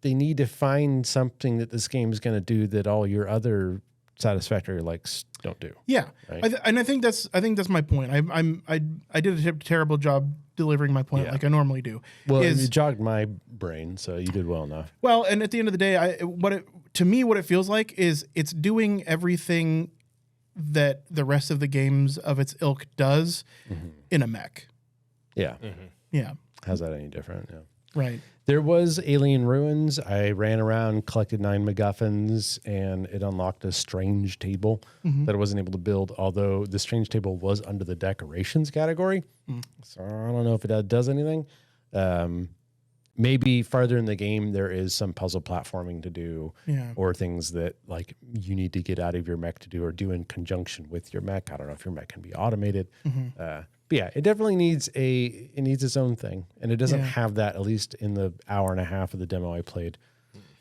Speaker 5: need to find something that this game is going to do that all your other Satisfactory likes don't do.
Speaker 4: Yeah.
Speaker 5: Right?
Speaker 4: I think that's my point. I did a terrible job delivering my point
Speaker 5: Yeah.
Speaker 4: like I normally do.
Speaker 5: Well,
Speaker 4: is,
Speaker 5: you jogged my brain, so you did well enough.
Speaker 4: well, and at the end of the day, to me, what it feels like is it's doing everything that the rest of the games of its ilk does in a mech.
Speaker 5: Yeah.
Speaker 4: Yeah,
Speaker 5: How's that any different? Yeah.
Speaker 4: right.
Speaker 5: There was Alien Ruins. I ran around, collected 9 MacGuffins, and it unlocked a strange table that I wasn't able to build, although the strange table was under the decorations category. So I don't know if it does anything. Maybe farther in the game, there is some puzzle platforming to do,
Speaker 4: Yeah.
Speaker 5: or things that like you need to get out of your mech to do or do in conjunction with your mech. I don't know if your mech can be automated. But yeah, it definitely needs its own thing, and it doesn't have that, at least in the hour and a half of the demo I played.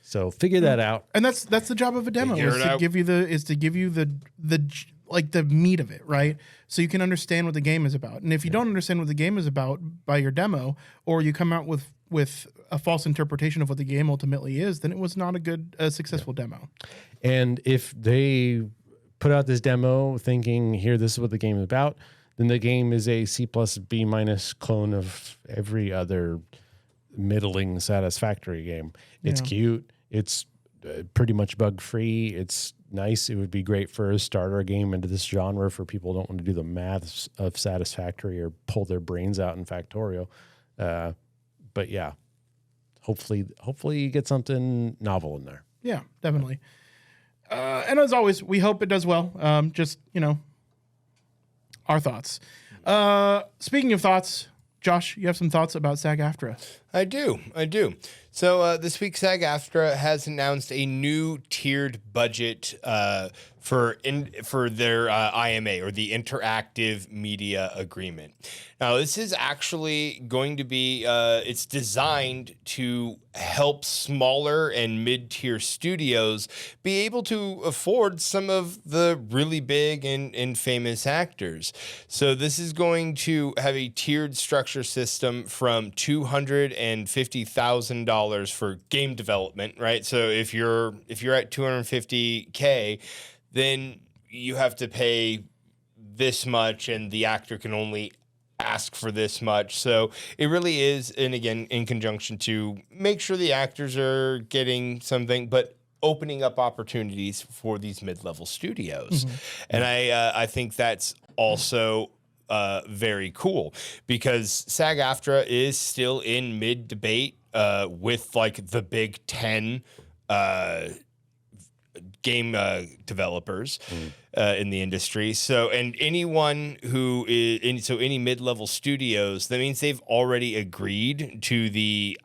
Speaker 5: So figure that out.
Speaker 4: And that's the job of a demo,
Speaker 3: Figure
Speaker 4: is
Speaker 3: it
Speaker 4: to
Speaker 3: out.
Speaker 4: give you the meat of it, right? So you can understand what the game is about. And if you don't understand what the game is about by your demo, or you come out with a false interpretation of what the game ultimately is, then it was not a successful demo.
Speaker 5: And if they put out this demo thinking, here, this is what the game is about, then the game is a C plus B minus clone of every other middling Satisfactory game. It's cute. It's pretty much bug free. It's nice. It would be great for a starter game into this genre for people who don't want to do the maths of Satisfactory or pull their brains out in Factorio. But yeah, hopefully you get something novel in there.
Speaker 4: Yeah, definitely. And as always, we hope it does well. Just, our thoughts. Speaking of thoughts, Josh, you have some thoughts about SAG-AFTRA.
Speaker 3: I do. So this week, SAG-AFTRA has announced a new tiered budget for their IMA, or the Interactive Media Agreement. Now, this is actually going to be it's designed to help smaller and mid-tier studios be able to afford some of the really big and famous actors. So this is going to have a tiered structure system from $250,000 for game development, right? So if you're at $250K, then you have to pay this much, and the actor can only ask for this much. So it really is, and again, in conjunction to make sure the actors are getting something, but opening up opportunities for these mid-level studios. And I think that's also very cool, because SAG-AFTRA is still in mid-debate with like the Big 10 game developers in the industry. So, and anyone who is any mid-level studios, that means they've already agreed to the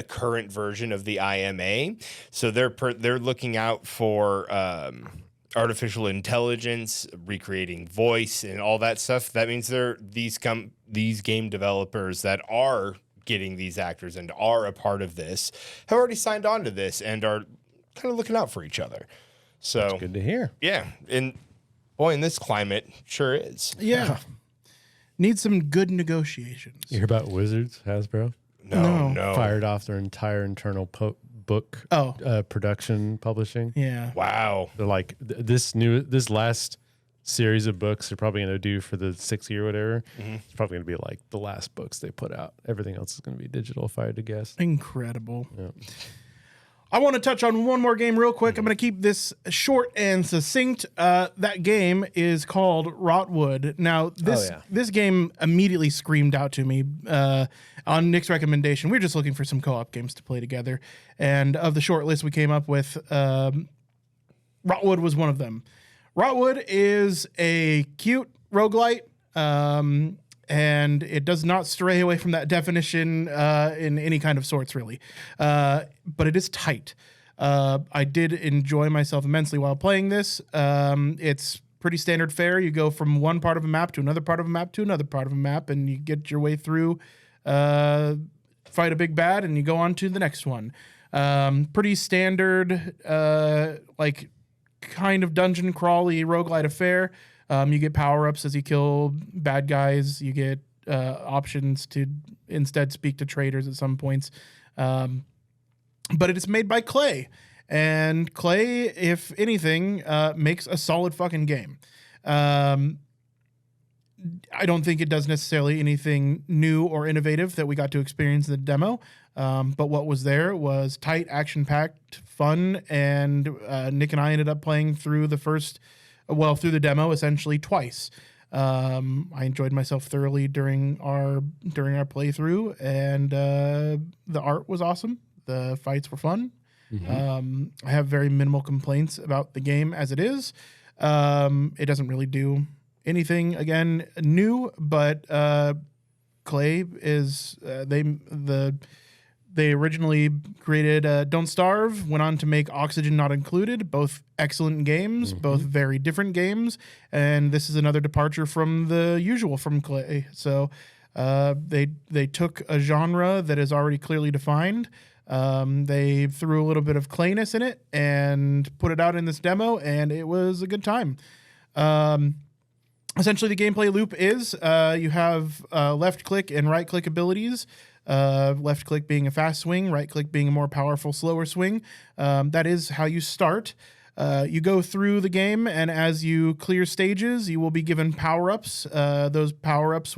Speaker 3: current version of the IMA. So they're looking out for artificial intelligence, recreating voice, and all that stuff. That means these game developers that are getting these actors and are a part of this have already signed on to this and are kind of looking out for each other. So
Speaker 5: Good to hear.
Speaker 3: yeah, and boy, in this climate, sure is.
Speaker 4: Yeah. Need some good negotiations.
Speaker 5: You hear about Wizards, Hasbro?
Speaker 3: No.
Speaker 5: Fired off their entire internal book production publishing.
Speaker 4: Yeah.
Speaker 3: Wow.
Speaker 5: They're like, this last series of books they're probably going to do for the 6th year or whatever. It's probably going to be like the last books they put out. Everything else is going to be digital, if I had to guess.
Speaker 4: Incredible.
Speaker 5: Yeah.
Speaker 4: I want to touch on one more game real quick. I'm going to keep this short and succinct. That game is called Rotwood. Now, this game immediately screamed out to me on Nick's recommendation. We were just looking for some co-op games to play together. And of the short list we came up with, Rotwood was one of them. Rotwood is a cute roguelite, and it does not stray away from that definition in any kind of sorts, really. But it is tight. I did enjoy myself immensely while playing this. It's pretty standard fare. You go from one part of a map to another part of a map to another part of a map, and you get your way through, fight a big bad, and you go on to the next one. Pretty standard, like kind of dungeon crawly roguelite affair. You get power-ups as you kill bad guys. You get options to instead speak to traders at some points. But it is made by Clay. And Clay, if anything, makes a solid fucking game. I don't think it does necessarily anything new or innovative that we got to experience in the demo. But what was there was tight, action-packed, fun, and Nick and I ended up playing through through the demo essentially twice. I enjoyed myself thoroughly during our playthrough, and the art was awesome. The fights were fun. I have very minimal complaints about the game as it is. It doesn't really do anything again new, but Clay is they originally created Don't Starve, went on to make Oxygen Not Included, both excellent games, both very different games, and this is another departure from the usual from Clay. So they took a genre that is already clearly defined. They threw a little bit of clayness in it and put it out in this demo, and it was a good time. Essentially, the gameplay loop is you have left click and right click abilities. Left click being a fast swing, right click being a more powerful, slower swing. That is how you start. You go through the game, and as you clear stages, you will be given power-ups. Those power-ups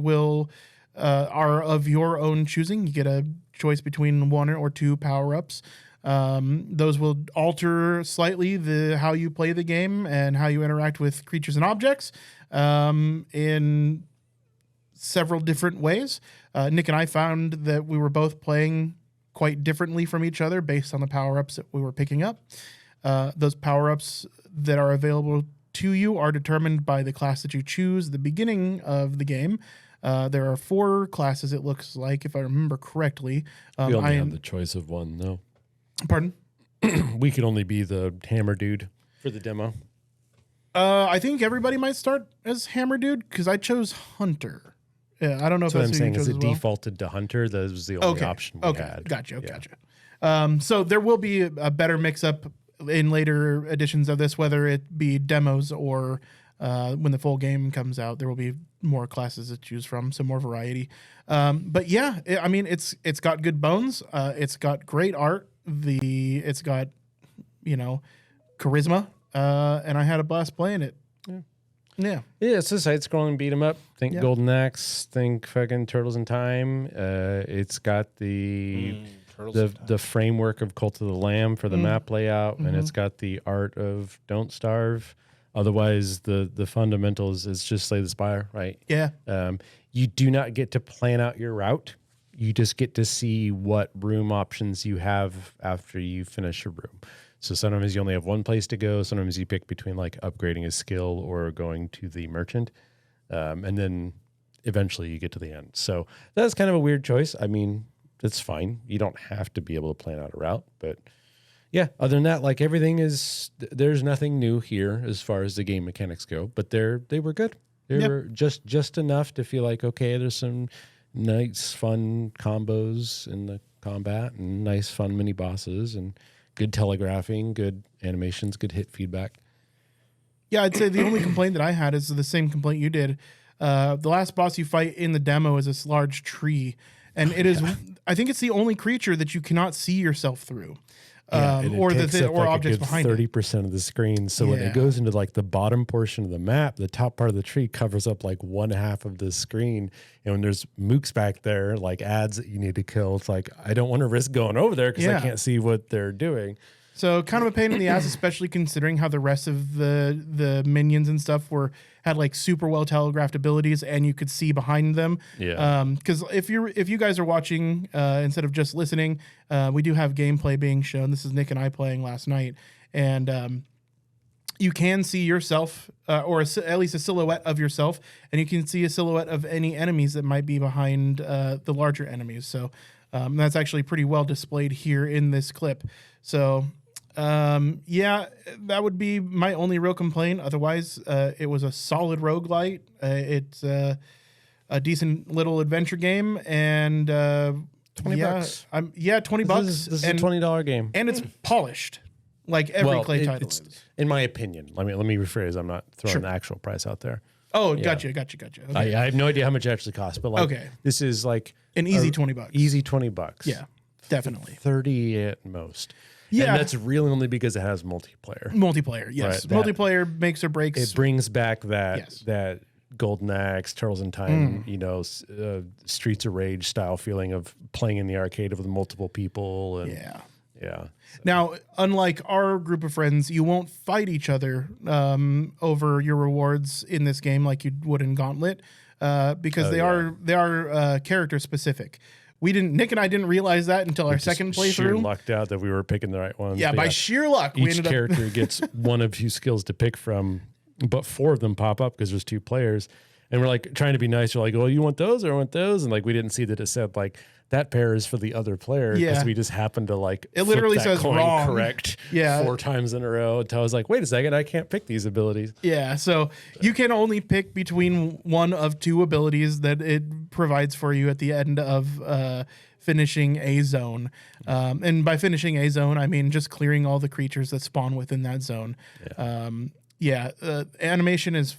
Speaker 4: are of your own choosing. You get a choice between 1 or 2 power-ups. Those will alter slightly how you play the game and how you interact with creatures and objects in several different ways. Nick and I found that we were both playing quite differently from each other based on the power-ups that we were picking up. Those power-ups that are available to you are determined by the class that you choose at the beginning of the game. There are 4 classes, it looks like, if I remember correctly.
Speaker 5: We only have the choice of one, though.
Speaker 4: Pardon?
Speaker 5: We could only be the hammer dude for the demo.
Speaker 4: I think everybody might start as hammer dude because I chose hunter. Yeah, I don't know if that's
Speaker 5: what I'm saying. Is it
Speaker 4: as well.
Speaker 5: defaulted to hunter? That was the only option we had.
Speaker 4: Gotcha. So there will be a better mix-up in later editions of this, whether it be demos or when the full game comes out. There will be more classes to choose from, so more variety. But yeah, it's got good bones. It's got great art. It's got charisma, and I had a blast playing it. Yeah,
Speaker 5: it's a side-scrolling beat 'em up. Think Golden Axe. Think fucking Turtles in Time. It's got the framework of Cult of the Lamb for the map layout, and it's got the art of Don't Starve. Otherwise, the fundamentals is just Slay the Spire, right?
Speaker 4: Yeah.
Speaker 5: You do not get to plan out your route. You just get to see what room options you have after you finish a room. So sometimes you only have one place to go. Sometimes you pick between like upgrading a skill or going to the merchant. And then eventually you get to the end. So that's kind of a weird choice. I mean, it's fine. You don't have to be able to plan out a route. But yeah, other than that, like everything there's nothing new here as far as the game mechanics go. But they were good. They were just enough to feel like, okay, there's some nice, fun combos in the combat and nice, fun mini bosses and good telegraphing, good animations, good hit feedback.
Speaker 4: Yeah, I'd say the only complaint that I had is the same complaint you did. The last boss you fight in the demo is this large tree, and it is. I think it's the only creature that you cannot see yourself through, or objects behind
Speaker 5: 30% of the screen. So when it goes into like the bottom portion of the map, the top part of the tree covers up like 1/2 of the screen. And when there's mooks back there, like ads that you need to kill, it's like I don't want to risk going over there because I can't see what they're doing.
Speaker 4: So kind of a pain in the ass, especially considering how the rest of the minions and stuff had like super well telegraphed abilities, and you could see behind them.
Speaker 5: Yeah.
Speaker 4: Because if you guys are watching instead of just listening, we do have gameplay being shown. This is Nick and I playing last night, and you can see yourself, or at least a silhouette of yourself, and you can see a silhouette of any enemies that might be behind the larger enemies. So that's actually pretty well displayed here in this clip. So. That would be my only real complaint. Otherwise, it was a solid roguelite. It's a decent little adventure game, and
Speaker 5: $20.
Speaker 4: $20 bucks.
Speaker 5: This is a $20 game,
Speaker 4: and it's polished, like every Clay title is.
Speaker 5: In my opinion. Let me rephrase. I'm not throwing the actual price out there.
Speaker 4: Oh, gotcha. Okay.
Speaker 5: I have no idea how much it actually costs, but like, this is like
Speaker 4: an easy $20.
Speaker 5: Easy $20.
Speaker 4: Yeah, definitely
Speaker 5: 30 at most.
Speaker 4: Yeah,
Speaker 5: and that's really only because it has multiplayer.
Speaker 4: Multiplayer, yes. Right, multiplayer makes or breaks.
Speaker 5: It brings back that Golden Axe, Turtles in Time, Streets of Rage style feeling of playing in the arcade with multiple people. And yeah.
Speaker 4: Now, unlike our group of friends, you won't fight each other over your rewards in this game like you would in Gauntlet, because they are character specific. Nick and I didn't realize that until our second
Speaker 5: Sheer
Speaker 4: playthrough.
Speaker 5: lucked out that we were picking the right ones.
Speaker 4: Yeah,
Speaker 5: But
Speaker 4: by sheer luck, we
Speaker 5: each
Speaker 4: ended up.
Speaker 5: character gets one of few skills to pick from, but 4 of them pop up because there's 2 players. And we're like trying to be nice. We're like, well, you want those or I want those? And like, we didn't see that it said like that pair is for the other player because
Speaker 4: Yeah.
Speaker 5: we just happened to like
Speaker 4: It literally
Speaker 5: flip that
Speaker 4: says
Speaker 5: coin
Speaker 4: wrong.
Speaker 5: correct 4 times in a row until I was like, wait a second, I can't pick these abilities.
Speaker 4: Yeah, so you can only pick between one of 2 abilities that it provides for you at the end of finishing a zone. And by finishing a zone, I mean just clearing all the creatures that spawn within that zone. Animation is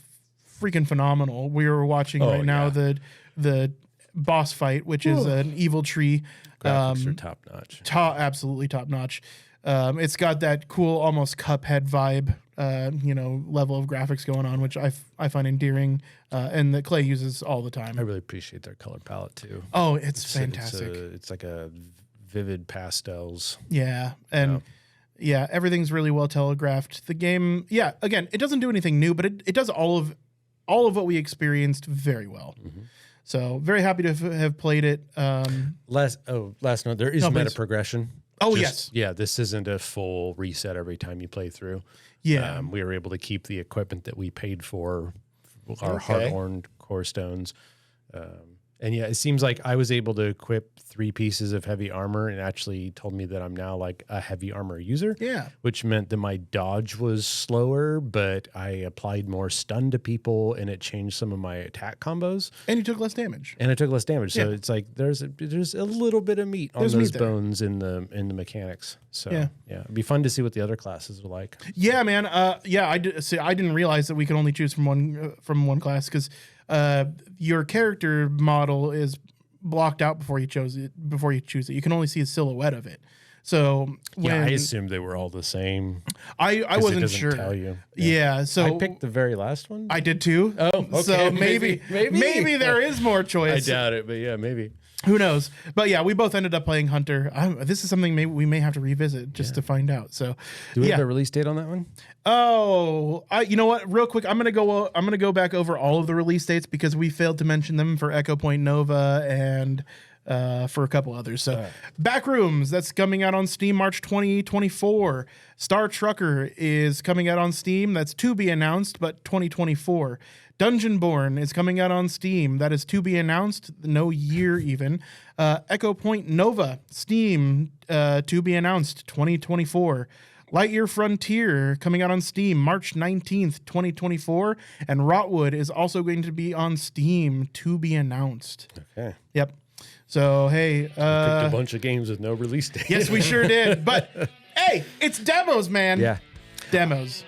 Speaker 4: freaking phenomenal. We were watching now the boss fight, which is an evil tree.
Speaker 5: Graphics are top notch.
Speaker 4: Absolutely top notch. It's got that cool, almost Cuphead vibe, level of graphics going on, which I find endearing, and that Clay uses all the time.
Speaker 5: I really appreciate their color palette too.
Speaker 4: Oh, it's fantastic.
Speaker 5: It's like a vivid pastels.
Speaker 4: Yeah, and everything's really well telegraphed. The game, again, it doesn't do anything new, but it does all of what we experienced very well.
Speaker 5: Mm-hmm.
Speaker 4: So very happy to have played it.
Speaker 5: Last note, there is meta progression.
Speaker 4: Oh, yes.
Speaker 5: Yeah, this isn't a full reset every time you play through.
Speaker 4: Yeah.
Speaker 5: We were able to keep the equipment that we paid for, our hard-horned core stones. And yeah, it seems like I was able to equip 3 pieces of heavy armor and actually told me that I'm now like a heavy armor user.
Speaker 4: Yeah.
Speaker 5: Which meant that my dodge was slower, but I applied more stun to people and it changed some of my attack combos.
Speaker 4: And you took less damage.
Speaker 5: And I took less damage. So
Speaker 4: Yeah.
Speaker 5: it's like there's a little bit of meat on
Speaker 4: There's
Speaker 5: those
Speaker 4: meat there.
Speaker 5: bones in the mechanics. So
Speaker 4: Yeah.
Speaker 5: it'd be fun to see what the other classes are like.
Speaker 4: Yeah, man. I didn't realize that we could only choose from one class because your character model is blocked out before you choose it. You can only see a silhouette of it. So when
Speaker 5: I assumed they were all the same.
Speaker 4: I
Speaker 5: 'cause it
Speaker 4: wasn't
Speaker 5: doesn't
Speaker 4: sure.
Speaker 5: tell you.
Speaker 4: Yeah. So
Speaker 5: I picked the very last one.
Speaker 4: I did too.
Speaker 5: Oh, okay.
Speaker 4: So
Speaker 5: Maybe.
Speaker 4: maybe there is more
Speaker 5: I
Speaker 4: choice.
Speaker 5: doubt it, but yeah, maybe.
Speaker 4: Who knows? But yeah, we both ended up playing Hunter. This is something we may have to revisit just to find out. So
Speaker 5: Do we have a release date on that one?
Speaker 4: Oh, you know what? Real quick, I'm gonna go back over all of the release dates because we failed to mention them for Echo Point Nova and for a couple others. So Backrooms, that's coming out on Steam March 2024. Star Trucker is coming out on Steam. That's to be announced, but 2024. Dungeonborn is coming out on Steam. That is to be announced, no year even. Echo Point Nova, Steam, to be announced, 2024. Lightyear Frontier coming out on Steam March 19th, 2024. And Rotwood is also going to be on Steam, to be announced.
Speaker 5: Okay.
Speaker 4: Yep. So, hey.
Speaker 5: Picked a bunch of games with no release date.
Speaker 4: Yes, we sure did. But, hey, it's demos, man.
Speaker 5: Yeah.
Speaker 4: Demos.